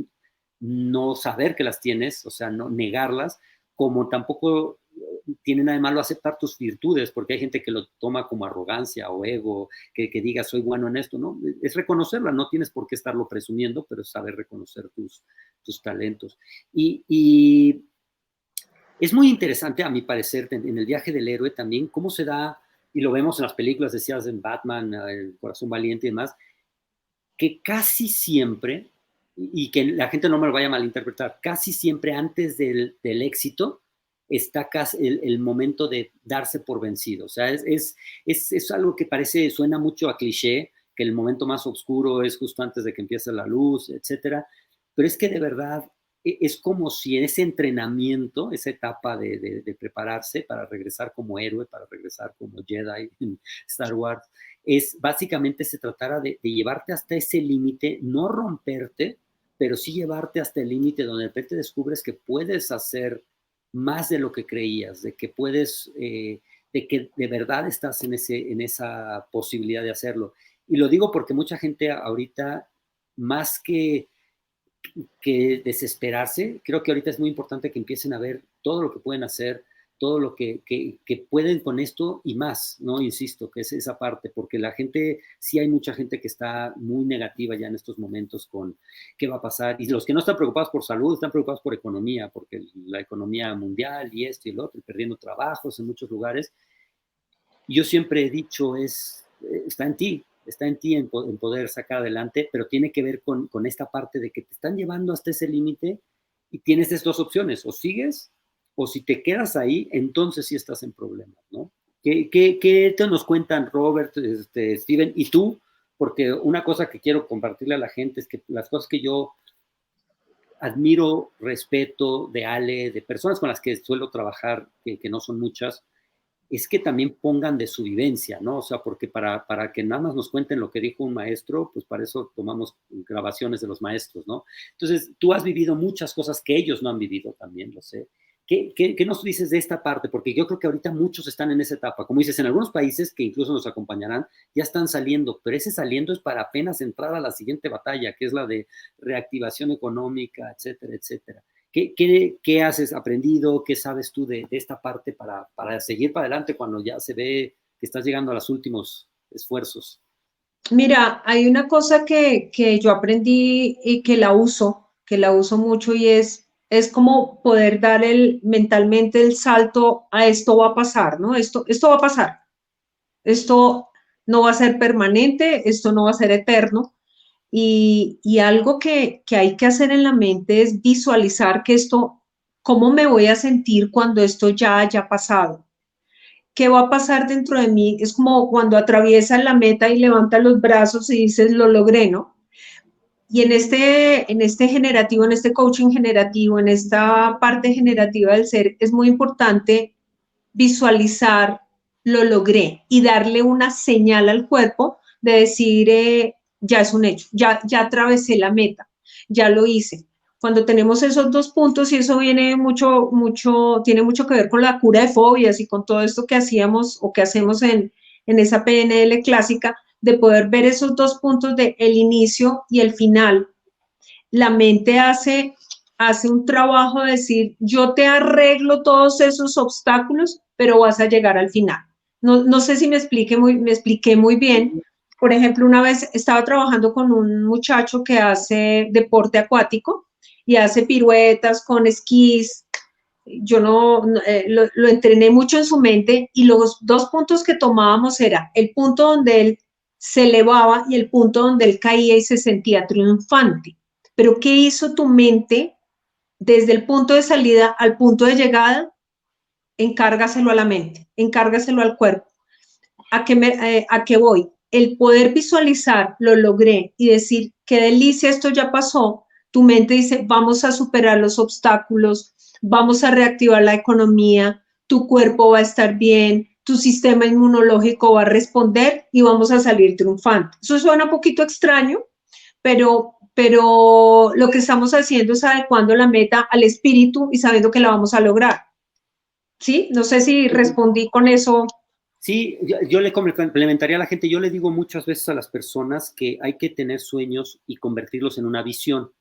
S1: no saber que las tienes, o sea, no negarlas, como tampoco tiene nada de malo aceptar tus virtudes, porque hay gente que lo toma como arrogancia o ego, que diga soy bueno en esto, ¿no? Es reconocerla, no tienes por qué estarlo presumiendo, pero es saber reconocer tus talentos. Y es muy interesante, a mi parecer, en el viaje del héroe también, cómo se da, y lo vemos en las películas, decías en Batman, El Corazón Valiente y demás, que casi siempre, y que la gente no me lo vaya a malinterpretar, casi siempre antes del éxito está casi el momento de darse por vencido. O sea, es algo que suena mucho a cliché, que el momento más oscuro es justo antes de que empiece la luz, etcétera, pero es que de verdad es como si en ese entrenamiento, esa etapa de prepararse para regresar como héroe, para regresar como Jedi en Star Wars, básicamente se tratara de llevarte hasta ese límite, no romperte, pero sí llevarte hasta el límite donde de repente descubres que puedes hacer más de lo que creías, de que puedes, de que de verdad estás en esa posibilidad de hacerlo. Y lo digo porque mucha gente ahorita, más que desesperarse, creo que ahorita es muy importante que empiecen a ver todo lo que pueden hacer, todo lo que pueden con esto y más, ¿no? Insisto, que es esa parte, porque la gente, sí hay mucha gente que está muy negativa ya en estos momentos con qué va a pasar, y los que no están preocupados por salud, están preocupados por economía, porque la economía mundial y esto y el otro, y perdiendo trabajos en muchos lugares. Yo siempre he dicho, está en ti en poder sacar adelante, pero tiene que ver con esta parte de que te están llevando hasta ese límite y tienes estas dos opciones, o sigues, o si te quedas ahí, entonces sí estás en problemas, ¿no? ¿Qué te nos cuentan Robert, Steven y tú? Porque una cosa que quiero compartirle a la gente es que las cosas que yo admiro, respeto de Ale, de personas con las que suelo trabajar, que no son muchas, es que también pongan de su vivencia, ¿no? O sea, porque para que nada más nos cuenten lo que dijo un maestro, pues para eso tomamos grabaciones de los maestros, ¿no? Entonces, tú has vivido muchas cosas que ellos no han vivido también, lo sé. ¿Qué nos dices de esta parte? Porque yo creo que ahorita muchos están en esa etapa. Como dices, en algunos países que incluso nos acompañarán, ya están saliendo, pero ese saliendo es para apenas entrar a la siguiente batalla, que es la de reactivación económica, etcétera, etcétera. ¿Qué has aprendido? ¿Qué sabes tú de esta parte para seguir para adelante cuando ya se ve que estás llegando a los últimos esfuerzos?
S2: Mira, hay una cosa que yo aprendí y que la uso mucho y es como poder dar mentalmente el salto a esto va a pasar, ¿no? Esto va a pasar. Esto no va a ser permanente, esto no va a ser eterno. Y algo que hay que hacer en la mente es visualizar que cómo me voy a sentir cuando esto ya haya pasado. ¿Qué va a pasar dentro de mí? Es como cuando atraviesas la meta y levantas los brazos y dices, lo logré, ¿no? Y en este generativo, en este coaching generativo, en esta parte generativa del ser, es muy importante visualizar, lo logré y darle una señal al cuerpo de decir, ya es un hecho, ya atravesé la meta, ya lo hice. Cuando tenemos esos dos puntos, y eso tiene mucho que ver con la cura de fobias y con todo esto que hacíamos o que hacemos en esa PNL clásica, de poder ver esos dos puntos de el inicio y el final. La mente hace un trabajo de decir, yo te arreglo todos esos obstáculos, pero vas a llegar al final. No sé si me expliqué muy bien. Por ejemplo, una vez estaba trabajando con un muchacho que hace deporte acuático y hace piruetas con esquís. Yo lo entrené mucho en su mente y los dos puntos que tomábamos era el punto donde él se elevaba y el punto donde él caía y se sentía triunfante. Pero ¿qué hizo tu mente desde el punto de salida al punto de llegada? Encárgaselo a la mente, encárgaselo al cuerpo. ¿A qué voy? El poder visualizar, lo logré y decir, qué delicia, esto ya pasó, tu mente dice, vamos a superar los obstáculos, vamos a reactivar la economía, tu cuerpo va a estar bien, tu sistema inmunológico va a responder y vamos a salir triunfantes. Eso suena un poquito extraño, pero lo que estamos haciendo es adecuando la meta al espíritu y sabiendo que la vamos a lograr. ¿Sí? No sé si respondí con eso.
S1: Sí, yo le complementaría a la gente, yo le digo muchas veces a las personas que hay que tener sueños y convertirlos en una visión.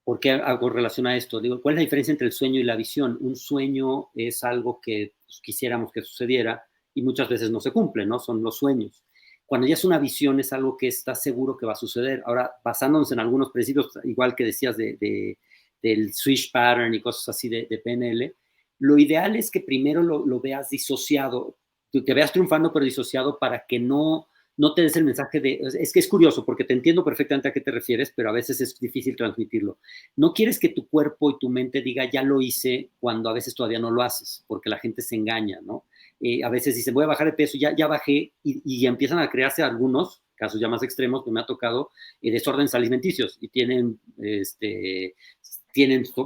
S1: ¿Por qué hago relación a esto? Digo, ¿cuál es la diferencia entre el sueño y la visión? Un sueño es algo que pues, quisiéramos que sucediera y muchas veces no se cumple, ¿no? Son los sueños. Cuando ya es una visión es algo que está seguro que va a suceder. Ahora, basándonos en algunos principios, igual que decías del switch pattern y cosas así de PNL, lo ideal es que primero lo veas disociado, te veas triunfando pero disociado para que no te des el mensaje de, es que es curioso porque te entiendo perfectamente a qué te refieres, pero a veces es difícil transmitirlo. No quieres que tu cuerpo y tu mente diga, ya lo hice, cuando a veces todavía no lo haces, porque la gente se engaña, ¿no? A veces dicen, voy a bajar de peso, ya bajé, y empiezan a crearse algunos, casos ya más extremos que me ha tocado, desórdenes alimenticios, y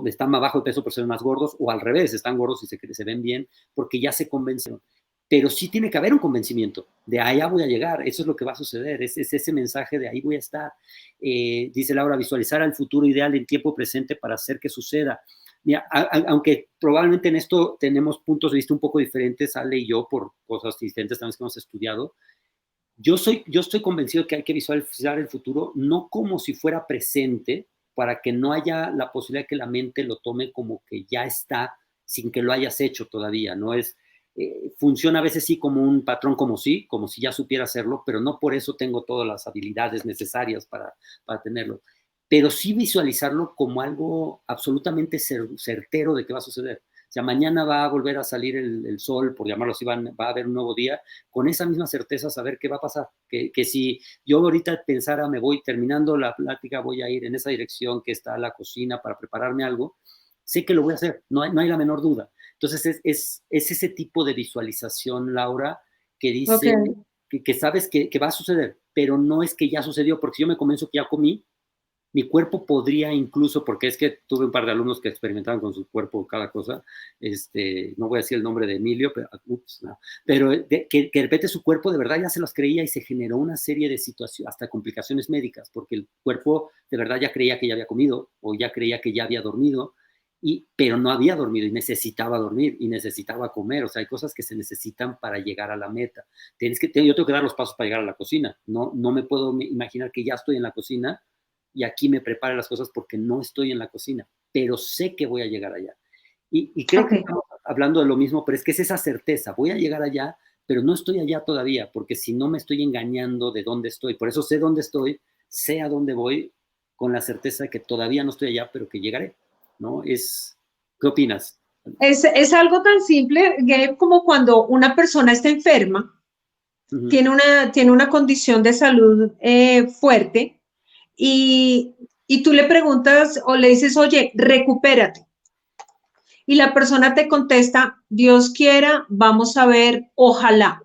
S1: están más bajo de peso por ser más gordos, o al revés, están gordos y se ven bien, porque ya se convencieron. Pero sí tiene que haber un convencimiento de allá voy a llegar, eso es lo que va a suceder, es ese mensaje de ahí voy a estar. Dice Laura, visualizar el futuro ideal en tiempo presente para hacer que suceda. Mira, aunque probablemente en esto tenemos puntos de vista un poco diferentes, Ale y yo, por cosas diferentes también que hemos estudiado, yo estoy convencido que hay que visualizar el futuro no como si fuera presente, para que no haya la posibilidad de que la mente lo tome como que ya está sin que lo hayas hecho todavía, no es funciona a veces sí como un patrón como si ya supiera hacerlo, pero no por eso tengo todas las habilidades necesarias para tenerlo. Pero sí visualizarlo como algo absolutamente certero de que va a suceder. O sea, mañana va a volver a salir el sol, por llamarlo así, va a haber un nuevo día, con esa misma certeza saber qué va a pasar. Que si yo ahorita pensara, me voy terminando la plática, voy a ir en esa dirección que está la cocina para prepararme algo, sé que lo voy a hacer, no hay la menor duda. Entonces es ese tipo de visualización, Laura, que dice que sabes que va a suceder, pero no es que ya sucedió, porque si yo me convenzo que ya comí, mi cuerpo podría incluso, porque es que tuve un par de alumnos que experimentaban con su cuerpo cada cosa, no voy a decir el nombre de Emilio, pero que de repente su cuerpo de verdad ya se las creía y se generó una serie de situaciones, hasta complicaciones médicas, porque el cuerpo de verdad ya creía que ya había comido o ya creía que ya había dormido, pero no había dormido y necesitaba dormir y necesitaba comer. O sea, hay cosas que se necesitan para llegar a la meta. Yo tengo que dar los pasos para llegar a la cocina. No me puedo imaginar que ya estoy en la cocina y aquí me prepare las cosas porque no estoy en la cocina, pero sé que voy a llegar allá. Y creo que estamos hablando de lo mismo, pero es que es esa certeza, voy a llegar allá, pero no estoy allá todavía, porque si no me estoy engañando de dónde estoy. Por eso sé dónde estoy, sé a dónde voy, con la certeza de que todavía no estoy allá, pero que llegaré, ¿no? ¿Qué opinas?
S2: Es algo tan simple, Gabe, como cuando una persona está enferma, tiene una condición de salud fuerte, y tú le preguntas o le dices, oye, recupérate. Y la persona te contesta, Dios quiera, vamos a ver, ojalá.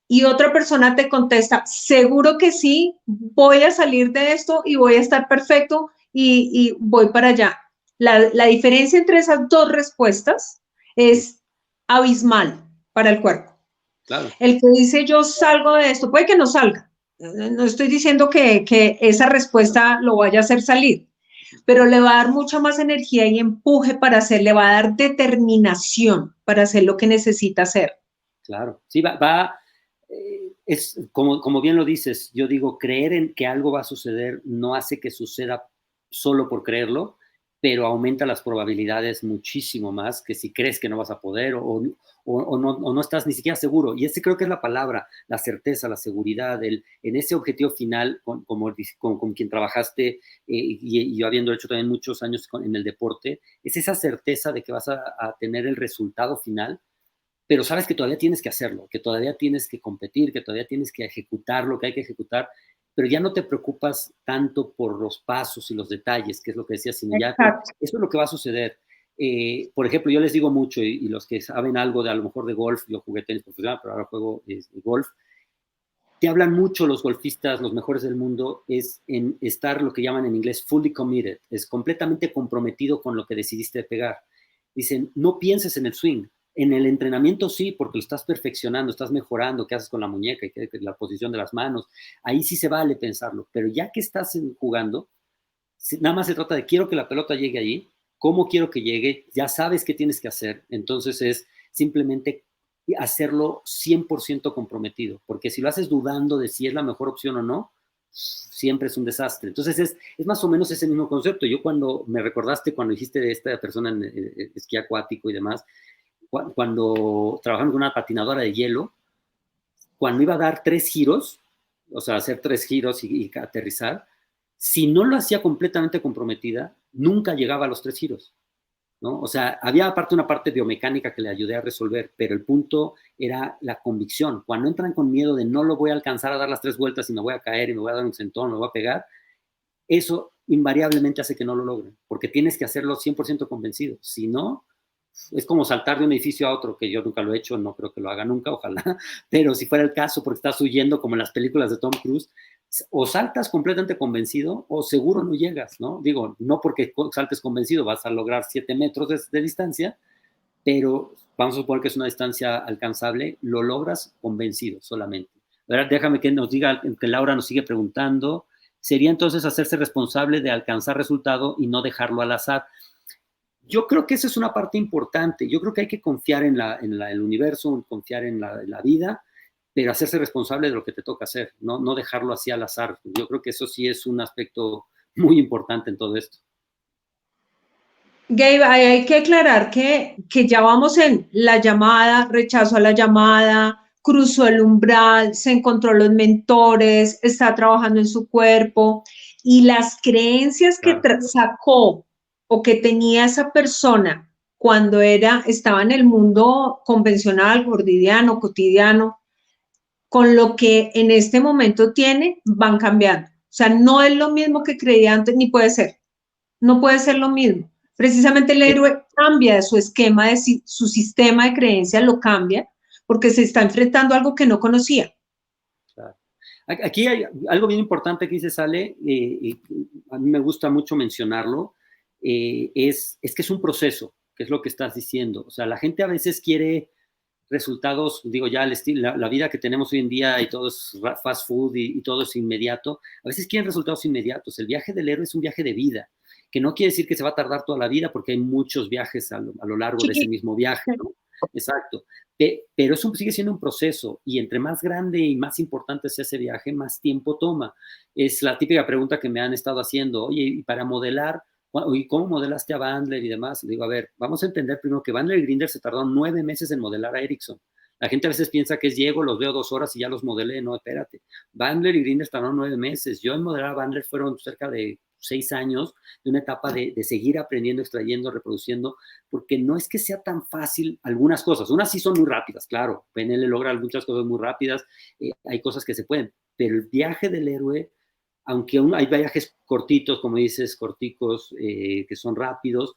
S2: Y otra persona te contesta, seguro que sí, voy a salir de esto y voy a estar perfecto y voy para allá. La diferencia entre esas dos respuestas es abismal para el cuerpo.
S1: Claro.
S2: El que dice yo salgo de esto, puede que no salga. No estoy diciendo que esa respuesta lo vaya a hacer salir, pero le va a dar mucha más energía y empuje para hacer, le va a dar determinación para hacer lo que necesita hacer.
S1: Claro, sí, es como bien lo dices, yo digo, creer en que algo va a suceder no hace que suceda solo por creerlo, pero aumenta las probabilidades muchísimo más que si crees que no vas a poder o no estás ni siquiera seguro. Y ese creo que es la palabra, la certeza, la seguridad, en ese objetivo final con quien trabajaste y yo habiendo hecho también muchos años en el deporte, es esa certeza de que vas a tener el resultado final, pero sabes que todavía tienes que hacerlo, que todavía tienes que competir, que todavía tienes que ejecutar lo que hay que ejecutar, pero ya no te preocupas tanto por los pasos y los detalles, que es lo que decías, sino ya, eso es lo que va a suceder. Por ejemplo, yo les digo mucho, y los que saben algo de a lo mejor de golf, yo jugué tenis profesional, pero ahora juego golf, te hablan mucho los golfistas, los mejores del mundo, es en estar lo que llaman en inglés fully committed, es completamente comprometido con lo que decidiste pegar. Dicen, no pienses en el swing. En el entrenamiento sí, porque lo estás perfeccionando, estás mejorando, qué haces con la muñeca, la posición de las manos. Ahí sí se vale pensarlo, pero ya que estás jugando, nada más se trata de quiero que la pelota llegue allí, cómo quiero que llegue, ya sabes qué tienes que hacer. Entonces es simplemente hacerlo 100% comprometido, porque si lo haces dudando de si es la mejor opción o no, siempre es un desastre. Entonces es más o menos ese mismo concepto. Yo cuando me recordaste, cuando dijiste de esta persona en esquí acuático y demás, cuando trabajamos con una patinadora de hielo, cuando iba a dar 3 giros, o sea, hacer 3 giros y aterrizar, si no lo hacía completamente comprometida, nunca llegaba a los 3 giros, ¿no? O sea, había aparte una parte biomecánica que le ayudé a resolver, pero el punto era la convicción. Cuando entran con miedo de no lo voy a alcanzar a dar las 3 vueltas y me voy a caer y me voy a dar un sentón, me voy a pegar, eso invariablemente hace que no lo logren, porque tienes que hacerlo 100% convencido. Si no, es como saltar de un edificio a otro, que yo nunca lo he hecho, no creo que lo haga nunca, ojalá, pero si fuera el caso, porque estás huyendo como en las películas de Tom Cruise, o saltas completamente convencido o seguro no llegas, ¿no? Digo, no porque saltes convencido vas a lograr 7 metros de distancia, pero vamos a suponer que es una distancia alcanzable, lo logras convencido solamente. ¿Verdad? Déjame que nos diga, que Laura nos sigue preguntando, sería entonces hacerse responsable de alcanzar resultado y no dejarlo al azar. Yo creo que esa es una parte importante. Yo creo que hay que confiar en el universo, confiar en la vida, pero hacerse responsable de lo que te toca hacer, no dejarlo así al azar. Yo creo que eso sí es un aspecto muy importante en todo esto.
S2: Gabe, hay que aclarar que ya vamos en la llamada, rechazo a la llamada, cruzó el umbral, se encontró los mentores, está trabajando en su cuerpo y las creencias que
S1: Claro.
S2: sacó o que tenía esa persona cuando estaba en el mundo convencional, cotidiano, con lo que en este momento tiene, van cambiando. O sea, no es lo mismo que creía antes, ni puede ser. No puede ser lo mismo. Precisamente el héroe cambia su esquema, su sistema de creencias lo cambia porque se está enfrentando a algo que no conocía.
S1: Claro. Aquí hay algo bien importante que dice Sale, y a mí me gusta mucho mencionarlo, es que es un proceso, que es lo que estás diciendo. O sea, la gente a veces quiere resultados, digo ya, el estilo, la vida que tenemos hoy en día y todo es fast food y todo es inmediato, a veces quieren resultados inmediatos. El viaje del héroe es un viaje de vida, que no quiere decir que se va a tardar toda la vida porque hay muchos viajes a lo largo de ese mismo viaje, ¿no? Exacto. Pero eso sigue siendo un proceso y entre más grande y más importante sea ese viaje, más tiempo toma. Es la típica pregunta que me han estado haciendo, oye, y para modelar, ¿y cómo modelaste a Bandler y demás? Le digo, a ver, vamos a entender primero que Bandler y Grinder se tardaron 9 meses en modelar a Ericsson. La gente a veces piensa que es llego, los veo 2 horas y ya los modelé. No, espérate. Bandler y Grinder tardaron 9 meses. Yo en modelar a Bandler fueron cerca de 6 años de una etapa de seguir aprendiendo, extrayendo, reproduciendo, porque no es que sea tan fácil algunas cosas. Unas sí son muy rápidas, claro. PNL logra muchas cosas muy rápidas. Hay cosas que se pueden. Pero el viaje del héroe, aunque hay viajes cortitos, como dices, corticos, que son rápidos,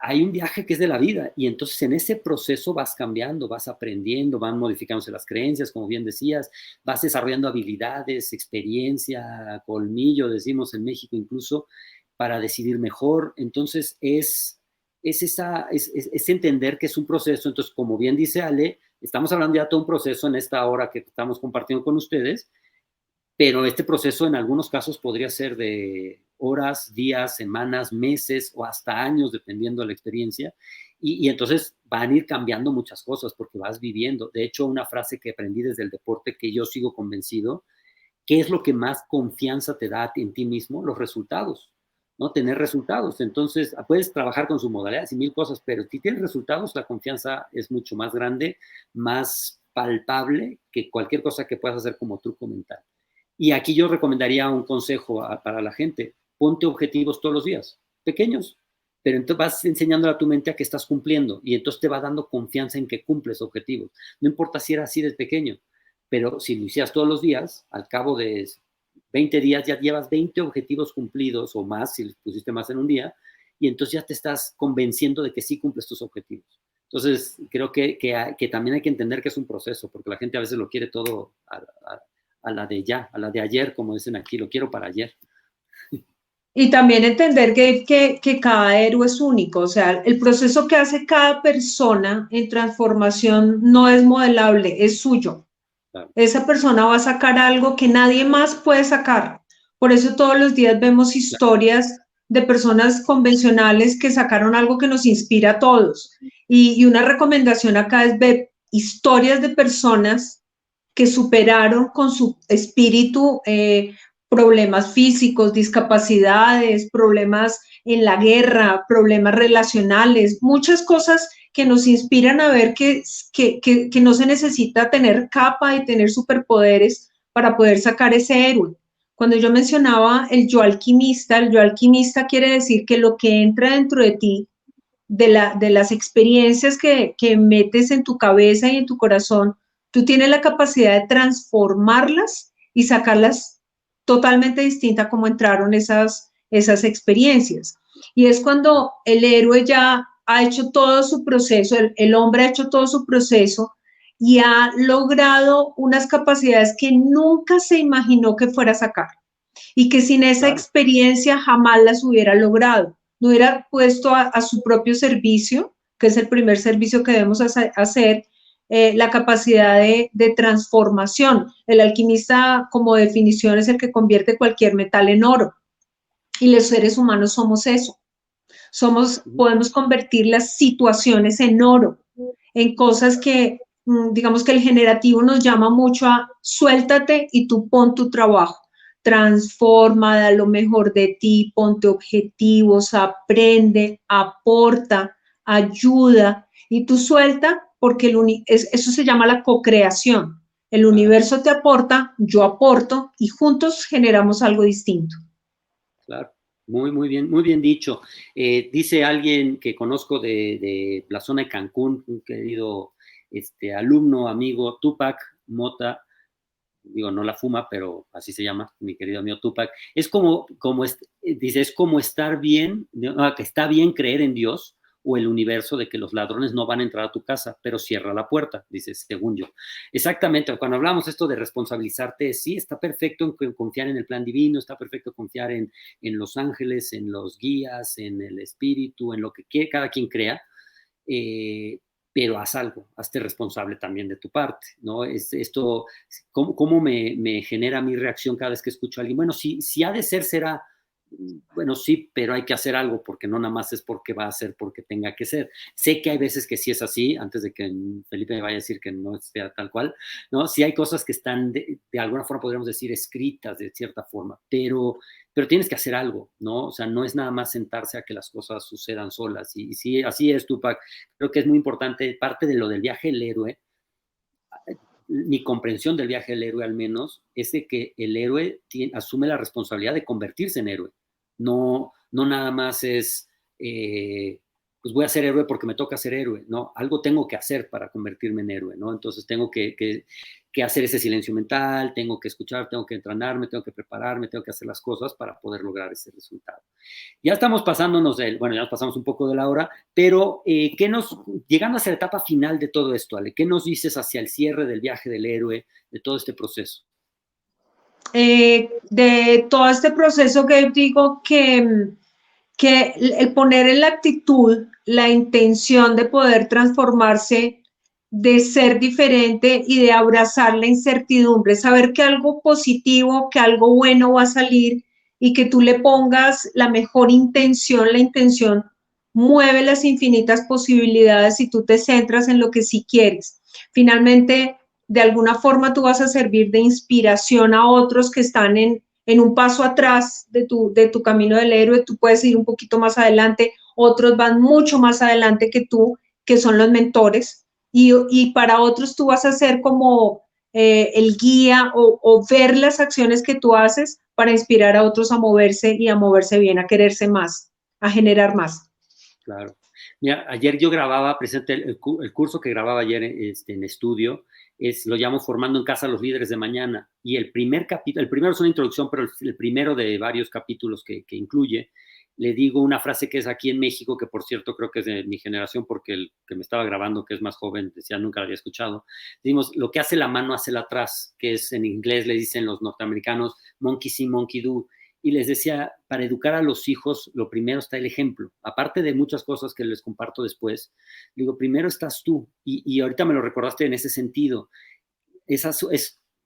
S1: hay un viaje que es de la vida y entonces en ese proceso vas cambiando, vas aprendiendo, van modificándose las creencias, como bien decías, vas desarrollando habilidades, experiencia, colmillo, decimos en México incluso, para decidir mejor. Entonces es entender que es un proceso. Entonces, como bien dice Ale, estamos hablando ya de todo un proceso en esta hora que estamos compartiendo con ustedes, pero este proceso en algunos casos podría ser de horas, días, semanas, meses o hasta años, dependiendo de la experiencia. Y entonces van a ir cambiando muchas cosas porque vas viviendo. De hecho, una frase que aprendí desde el deporte que yo sigo convencido, ¿qué es lo que más confianza te da en ti mismo? Los resultados, ¿no? Tener resultados. Entonces, puedes trabajar con sus modalidades y mil cosas, pero si tienes resultados, la confianza es mucho más grande, más palpable que cualquier cosa que puedas hacer como truco mental. Y aquí yo recomendaría un consejo para la gente. Ponte objetivos todos los días, pequeños, pero entonces vas enseñando a tu mente a que estás cumpliendo y entonces te va dando confianza en que cumples objetivos. No importa si era así de pequeño, pero si lo hicieras todos los días, al cabo de 20 días ya llevas 20 objetivos cumplidos o más, si pusiste más en un día, y entonces ya te estás convenciendo de que sí cumples tus objetivos. Entonces, creo que también hay que entender que es un proceso, porque la gente a veces lo quiere todo a la de ya, a la de ayer, como dicen aquí, lo quiero para ayer.
S2: Y también entender que cada héroe es único, o sea, el proceso que hace cada persona en transformación no es modelable, es suyo.
S1: Claro.
S2: Esa persona va a sacar algo que nadie más puede sacar. Por eso todos los días vemos historias de personas convencionales que sacaron algo que nos inspira a todos. Y una recomendación acá es ver historias de personas que superaron con su espíritu problemas físicos, discapacidades, problemas en la guerra, problemas relacionales, muchas cosas que nos inspiran a ver que no se necesita tener capa y tener superpoderes para poder sacar ese héroe. Cuando yo mencionaba el yo alquimista quiere decir que lo que entra dentro de ti, de las experiencias que metes en tu cabeza y en tu corazón, tú tienes la capacidad de transformarlas y sacarlas totalmente distinta como entraron esas experiencias. Y es cuando el héroe ya ha hecho todo su proceso, el hombre ha hecho todo su proceso y ha logrado unas capacidades que nunca se imaginó que fuera a sacar y que sin esa
S1: Claro.
S2: experiencia jamás las hubiera logrado. No hubiera puesto a su propio servicio, que es el primer servicio que debemos hacer, la capacidad de transformación. El alquimista, como definición, es el que convierte cualquier metal en oro. Y los seres humanos somos eso. Podemos convertir las situaciones en oro, en cosas que, digamos que el generativo nos llama mucho a suéltate y tú pon tu trabajo. Transforma, da lo mejor de ti, ponte objetivos, aprende, aporta, ayuda y tú suelta porque eso se llama la co-creación. El universo te aporta, yo aporto y juntos generamos algo distinto.
S1: Claro, muy bien dicho. Dice alguien que conozco de la zona de Cancún, un querido alumno, amigo, Tupac Mota, digo, no la fuma, pero así se llama, mi querido amigo Tupac, dice, es como estar bien, que está bien creer en Dios o el universo de que los ladrones no van a entrar a tu casa, pero cierra la puerta, dice, según yo. Exactamente, cuando hablamos esto de responsabilizarte, sí, está perfecto en confiar en el plan divino, está perfecto confiar en los ángeles, en los guías, en el espíritu, en lo que cada quien crea, pero haz algo, hazte responsable también de tu parte, ¿no? Esto, ¿cómo me genera mi reacción cada vez que escucho a alguien? Bueno, si ha de ser, será, bueno, sí, pero hay que hacer algo porque no nada más es porque va a ser porque tenga que ser. Sé que hay veces que sí es así, antes de que Felipe me vaya a decir que no sea tal cual, ¿no? Sí hay cosas que están de alguna forma, podríamos decir, escritas de cierta forma, pero tienes que hacer algo, ¿no? O sea, no es nada más sentarse a que las cosas sucedan solas. Y sí, así es, Tupac. Creo que es muy importante, parte de lo del viaje del héroe, mi comprensión del viaje del héroe al menos, es de que el héroe asume la responsabilidad de convertirse en héroe. No nada más es, pues voy a ser héroe porque me toca ser héroe, ¿no? Algo tengo que hacer para convertirme en héroe, ¿no? Entonces tengo que hacer ese silencio mental, tengo que escuchar, tengo que entrenarme, tengo que prepararme, tengo que hacer las cosas para poder lograr ese resultado. Ya estamos pasándonos bueno, ya nos pasamos un poco de la hora, pero llegando hacia la etapa final de todo esto, Ale, ¿qué nos dices hacia el cierre del viaje del héroe, de todo este proceso?
S2: De todo este proceso que digo que el poner en la actitud la intención de poder transformarse, de ser diferente y de abrazar la incertidumbre, saber que algo positivo, que algo bueno va a salir y que tú le pongas la mejor intención, la intención mueve las infinitas posibilidades si tú te centras en lo que sí quieres. Finalmente, de alguna forma tú vas a servir de inspiración a otros que están en un paso atrás de tu camino del héroe, tú puedes ir un poquito más adelante, otros van mucho más adelante que tú, que son los mentores, y para otros tú vas a ser como el guía o ver las acciones que tú haces para inspirar a otros a moverse y a moverse bien, a quererse más, a generar más.
S1: Claro. Mira, ayer yo grababa, presente el curso que grababa ayer en estudio, lo llamo Formando en Casa a los Líderes de Mañana. Y el primer capítulo, el primero es una introducción, pero el primero de varios capítulos que incluye, le digo una frase que es aquí en México, que por cierto creo que es de mi generación, porque el que me estaba grabando, que es más joven, decía, nunca la había escuchado. Decimos, lo que hace la mano hace la atrás, que es en inglés le dicen los norteamericanos, monkey see, monkey do. Y les decía, para educar a los hijos, lo primero está el ejemplo. Aparte de muchas cosas que les comparto después, digo, primero estás tú. Y ahorita me lo recordaste en ese sentido. Es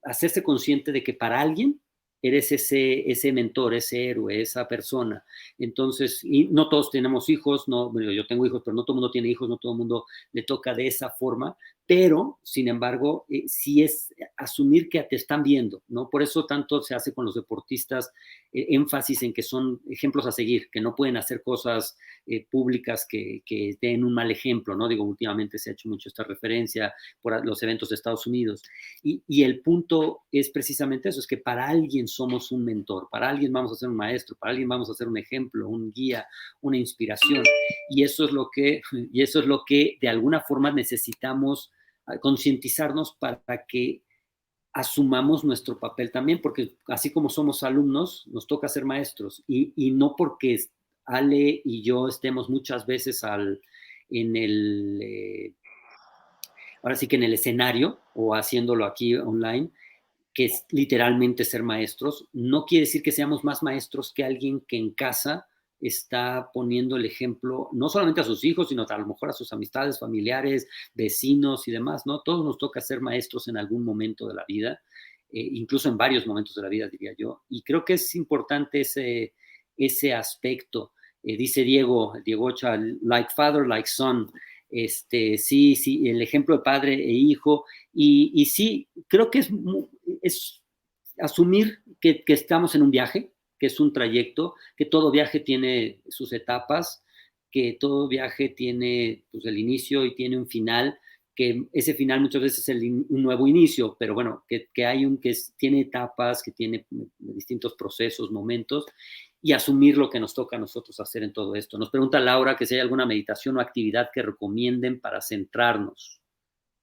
S1: hacerse consciente de que para alguien eres ese mentor, ese héroe, esa persona. Entonces, y no todos tenemos hijos, no, bueno, yo tengo hijos, pero no todo el mundo tiene hijos, no todo el mundo le toca de esa forma, pero, sin embargo, sí es asumir que te están viendo, ¿no? Por eso tanto se hace con los deportistas énfasis en que son ejemplos a seguir, que no pueden hacer cosas públicas que den un mal ejemplo, ¿no? Digo, últimamente se ha hecho mucho esta referencia por los eventos de Estados Unidos. Y el punto es precisamente eso, es que para alguien somos un mentor, para alguien vamos a ser un maestro, para alguien vamos a ser un ejemplo, un guía, una inspiración. Y eso es lo que de alguna forma necesitamos concientizarnos para que asumamos nuestro papel también, porque así como somos alumnos, nos toca ser maestros. Y no porque Ale y yo estemos muchas veces en el... ahora sí que en el escenario o haciéndolo aquí online, que es literalmente ser maestros, no quiere decir que seamos más maestros que alguien que en casa está poniendo el ejemplo, no solamente a sus hijos, sino a lo mejor a sus amistades, familiares, vecinos y demás, ¿no? Todos nos toca ser maestros en algún momento de la vida, incluso en varios momentos de la vida, diría yo, y creo que es importante ese aspecto. Dice Diego Ochoa, like father, like son. Sí, el ejemplo de padre e hijo, y sí, creo que es asumir que estamos en un viaje, que es un trayecto, que todo viaje tiene sus etapas, que todo viaje tiene pues, el inicio y tiene un final, que ese final muchas veces es un nuevo inicio, pero bueno, que hay tiene etapas, que tiene distintos procesos, momentos, y asumir lo que nos toca a nosotros hacer en todo esto. Nos pregunta Laura que si hay alguna meditación o actividad que recomienden para centrarnos.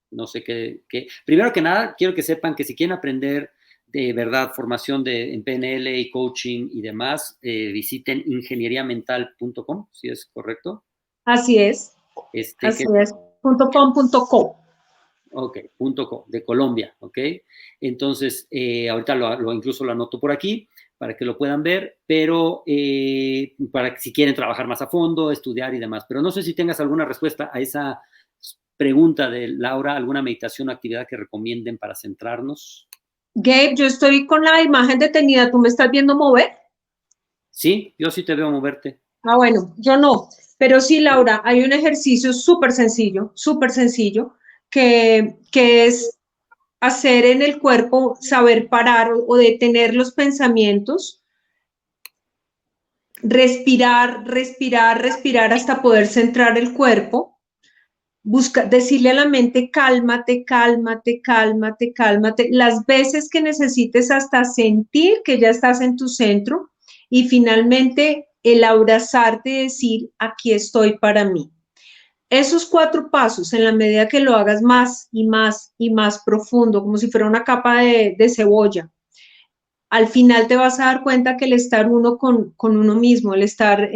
S1: No sé qué. Primero que nada, quiero que sepan que si quieren aprender de verdad formación en PNL y coaching y demás, visiten ingenieriamental.com, si es correcto.
S2: Así es. Así es. .com.co.
S1: Ok, .co, de Colombia, ok. Entonces, ahorita incluso lo anoto por aquí para que lo puedan ver, pero para que si quieren trabajar más a fondo, estudiar y demás. Pero no sé si tengas alguna respuesta a esa pregunta de Laura, alguna meditación o actividad que recomienden para centrarnos.
S2: Gabe, yo estoy con la imagen detenida, ¿tú me estás viendo mover?
S1: Sí, yo sí te veo moverte.
S2: Ah, bueno, yo no, pero sí, Laura, hay un ejercicio súper sencillo, que es hacer en el cuerpo, saber parar o detener los pensamientos, respirar, respirar, respirar hasta poder centrar el cuerpo. Decirle a la mente, cálmate, cálmate, cálmate, cálmate, las veces que necesites hasta sentir que ya estás en tu centro y finalmente el abrazarte y decir, aquí estoy para mí. Esos 4 pasos, en la medida que lo hagas más y más y más profundo, como si fuera una capa de cebolla, al final te vas a dar cuenta que el estar uno con uno mismo, el estar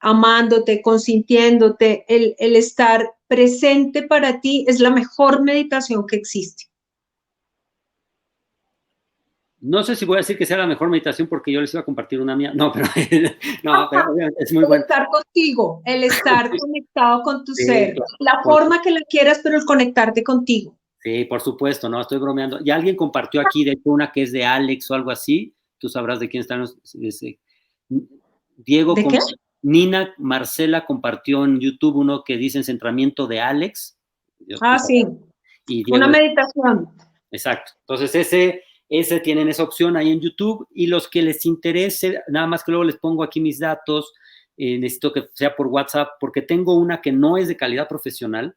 S2: amándote, consintiéndote, el estar presente para ti es la mejor meditación que existe.
S1: No sé si voy a decir que sea la mejor meditación porque yo les iba a compartir una mía. No, pero, no, pero es muy bueno.
S2: El estar contigo, el estar conectado con tu ser, la forma que la quieras, pero el conectarte contigo.
S1: Sí, por supuesto, no, estoy bromeando. Y alguien compartió aquí, de hecho, una que es de Alex o algo así. Tú sabrás de quién están. Diego,
S2: ¿De qué?
S1: Nina Marcela compartió en YouTube uno que dice centramiento de Alex.
S2: Sí,
S1: y Diego,
S2: una meditación.
S1: Exacto. Entonces, ese tienen esa opción ahí en YouTube. Y los que les interese, nada más que luego les pongo aquí mis datos. Necesito que sea por WhatsApp, porque tengo una que no es de calidad profesional,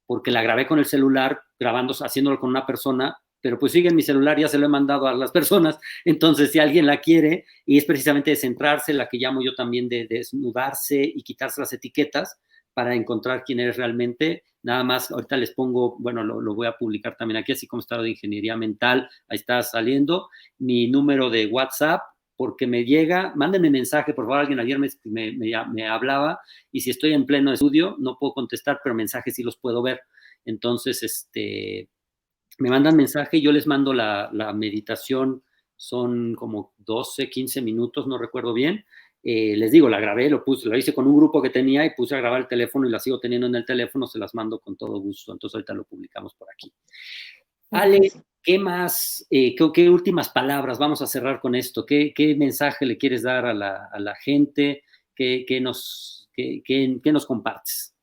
S1: porque la grabé con el celular, haciéndolo con una persona, pero pues sigue en mi celular, ya se lo he mandado a las personas, entonces si alguien la quiere, y es precisamente de centrarse, la que llamo yo también de desnudarse y quitarse las etiquetas para encontrar quién eres realmente. Nada más, ahorita les pongo, bueno, lo voy a publicar también aquí, así como está lo de ingeniería mental, ahí está saliendo mi número de WhatsApp, porque me llega, mándenme mensaje, por favor, alguien ayer me hablaba, y si estoy en pleno estudio, no puedo contestar, pero mensajes sí los puedo ver. Entonces, me mandan mensaje y yo les mando la meditación, son como 12, 15 minutos, no recuerdo bien. Les digo, la grabé, lo hice con un grupo que tenía y puse a grabar el teléfono y la sigo teniendo en el teléfono, se las mando con todo gusto. Entonces ahorita lo publicamos por aquí. Ale, ¿qué más? ¿Qué últimas palabras? Vamos a cerrar con esto. ¿Qué mensaje le quieres dar a la gente? ¿Qué nos compartes?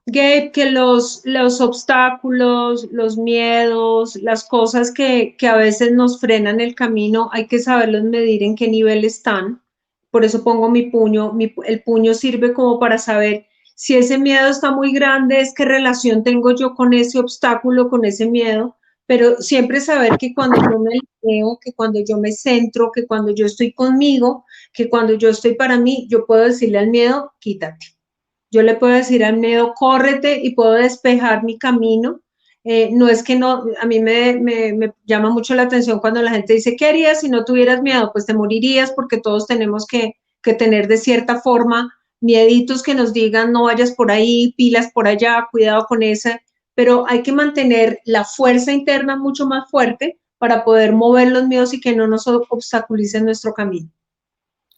S2: Gabe, que los obstáculos, los miedos, las cosas que a veces nos frenan el camino, hay que saberlos medir en qué nivel están. Por eso pongo mi puño, el puño sirve como para saber si ese miedo está muy grande, es qué relación tengo yo con ese obstáculo, con ese miedo, pero siempre saber que cuando yo me leo, que cuando yo me centro, que cuando yo estoy conmigo, que cuando yo estoy para mí, yo puedo decirle al miedo, quítate. Yo le puedo decir al miedo, córrete y puedo despejar mi camino. No es que no, a mí me llama mucho la atención cuando la gente dice, ¿qué harías si no tuvieras miedo? Pues te morirías porque todos tenemos que tener de cierta forma mieditos que nos digan, no vayas por ahí, pilas por allá, cuidado con esa, pero hay que mantener la fuerza interna mucho más fuerte para poder mover los miedos y que no nos obstaculicen nuestro camino.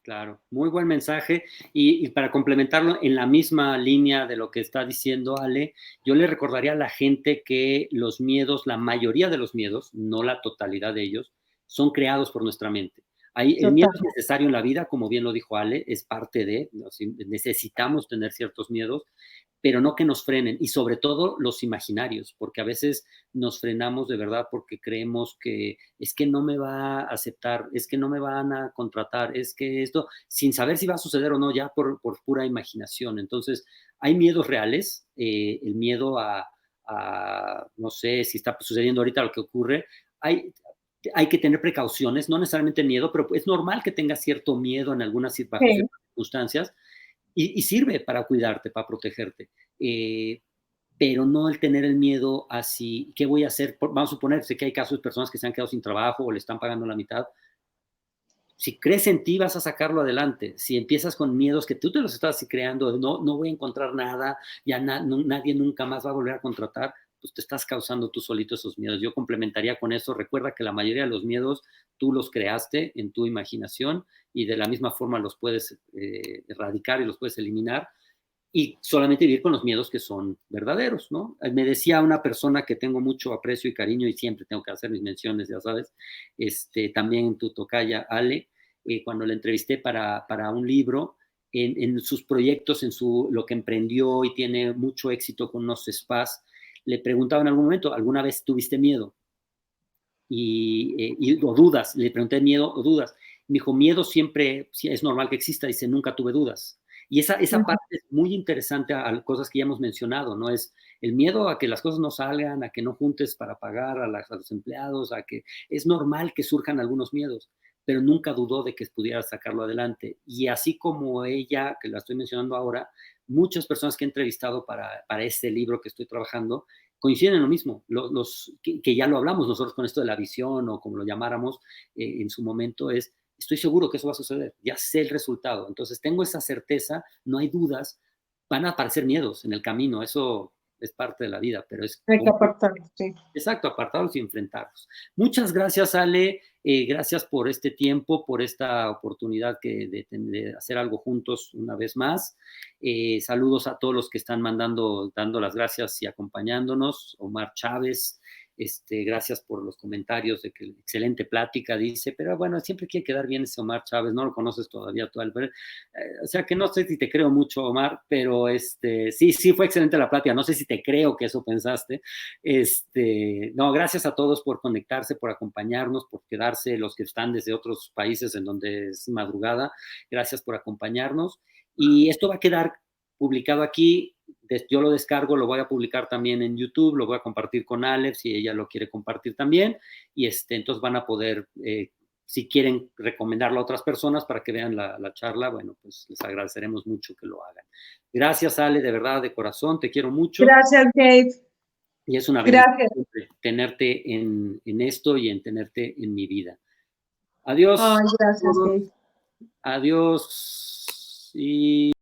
S1: Claro, muy buen mensaje. Y para complementarlo en la misma línea de lo que está diciendo Ale, yo le recordaría a la gente que los miedos, la mayoría de los miedos, no la totalidad de ellos, son creados por nuestra mente. El miedo es necesario en la vida, como bien lo dijo Ale, es parte de, necesitamos tener ciertos miedos, pero no que nos frenen, y sobre todo los imaginarios, porque a veces nos frenamos de verdad porque creemos que es que no me va a aceptar, es que no me van a contratar, es que esto, sin saber si va a suceder o no, ya por pura imaginación. Entonces, hay miedos reales, el miedo no sé si está sucediendo ahorita lo que ocurre, hay que tener precauciones, no necesariamente miedo, pero es normal que tengas cierto miedo en algunas circunstancias, y sirve para cuidarte, para protegerte. Pero no el tener el miedo así, ¿qué voy a hacer? Vamos a suponer, sé que hay casos de personas que se han quedado sin trabajo o le están pagando la mitad. Si crees en ti, vas a sacarlo adelante. Si empiezas con miedos que tú te los estás creando, no voy a encontrar nada, ya nadie nunca más va a volver a contratar, pues te estás causando tú solito esos miedos. Yo complementaría con eso, recuerda que la mayoría de los miedos tú los creaste en tu imaginación y de la misma forma los puedes erradicar y los puedes eliminar, y solamente vivir con los miedos que son verdaderos, ¿no? Me decía una persona que tengo mucho aprecio y cariño y siempre tengo que hacer mis menciones, ya sabes, también tu tocaya Ale, cuando la entrevisté para un libro, en sus proyectos, lo que emprendió y tiene mucho éxito con unos spas, le preguntaba en algún momento, ¿alguna vez tuviste miedo? O dudas, le pregunté miedo o dudas. Me dijo, miedo siempre es normal que exista, dice, nunca tuve dudas. Y esa parte es muy interesante a cosas que ya hemos mencionado, ¿no? Es el miedo a que las cosas no salgan, a que no juntes para pagar a los empleados, a que es normal que surjan algunos miedos, pero nunca dudó de que pudiera sacarlo adelante. Y así como ella, que la estoy mencionando ahora, muchas personas que he entrevistado para este libro que estoy trabajando, coinciden en lo mismo, que ya lo hablamos nosotros con esto de la visión o como lo llamáramos en su momento, estoy seguro que eso va a suceder, ya sé el resultado, entonces tengo esa certeza, no hay dudas, van a aparecer miedos en el camino, eso es parte de la vida, pero
S2: hay que apartarlos, sí.
S1: Exacto, apartarlos y enfrentarlos. Muchas gracias, Ale, gracias por este tiempo, por esta oportunidad de hacer algo juntos una vez más. Saludos a todos los que están dando las gracias y acompañándonos. Omar Chávez, gracias por los comentarios de que excelente plática, dice, pero bueno, siempre quiere quedar bien ese Omar Chávez, no lo conoces todavía tú, Albert. O sea que no sé si te creo mucho, Omar, pero sí fue excelente la plática, no sé si te creo que eso pensaste. No, gracias a todos por conectarse, por acompañarnos, por quedarse, los que están desde otros países en donde es madrugada, gracias por acompañarnos, y esto va a quedar publicado aquí. Yo lo descargo, lo voy a publicar también en YouTube, lo voy a compartir con Alex si ella lo quiere compartir también, y entonces van a poder, si quieren recomendarlo a otras personas para que vean la charla, bueno, pues les agradeceremos mucho que lo hagan. Gracias, Ale, de verdad, de corazón, te quiero mucho.
S2: Gracias, Gabe.
S1: Y es una bendición tenerte en esto y en tenerte en mi vida. Adiós.
S2: Ay, gracias, Gabe.
S1: Adiós. Y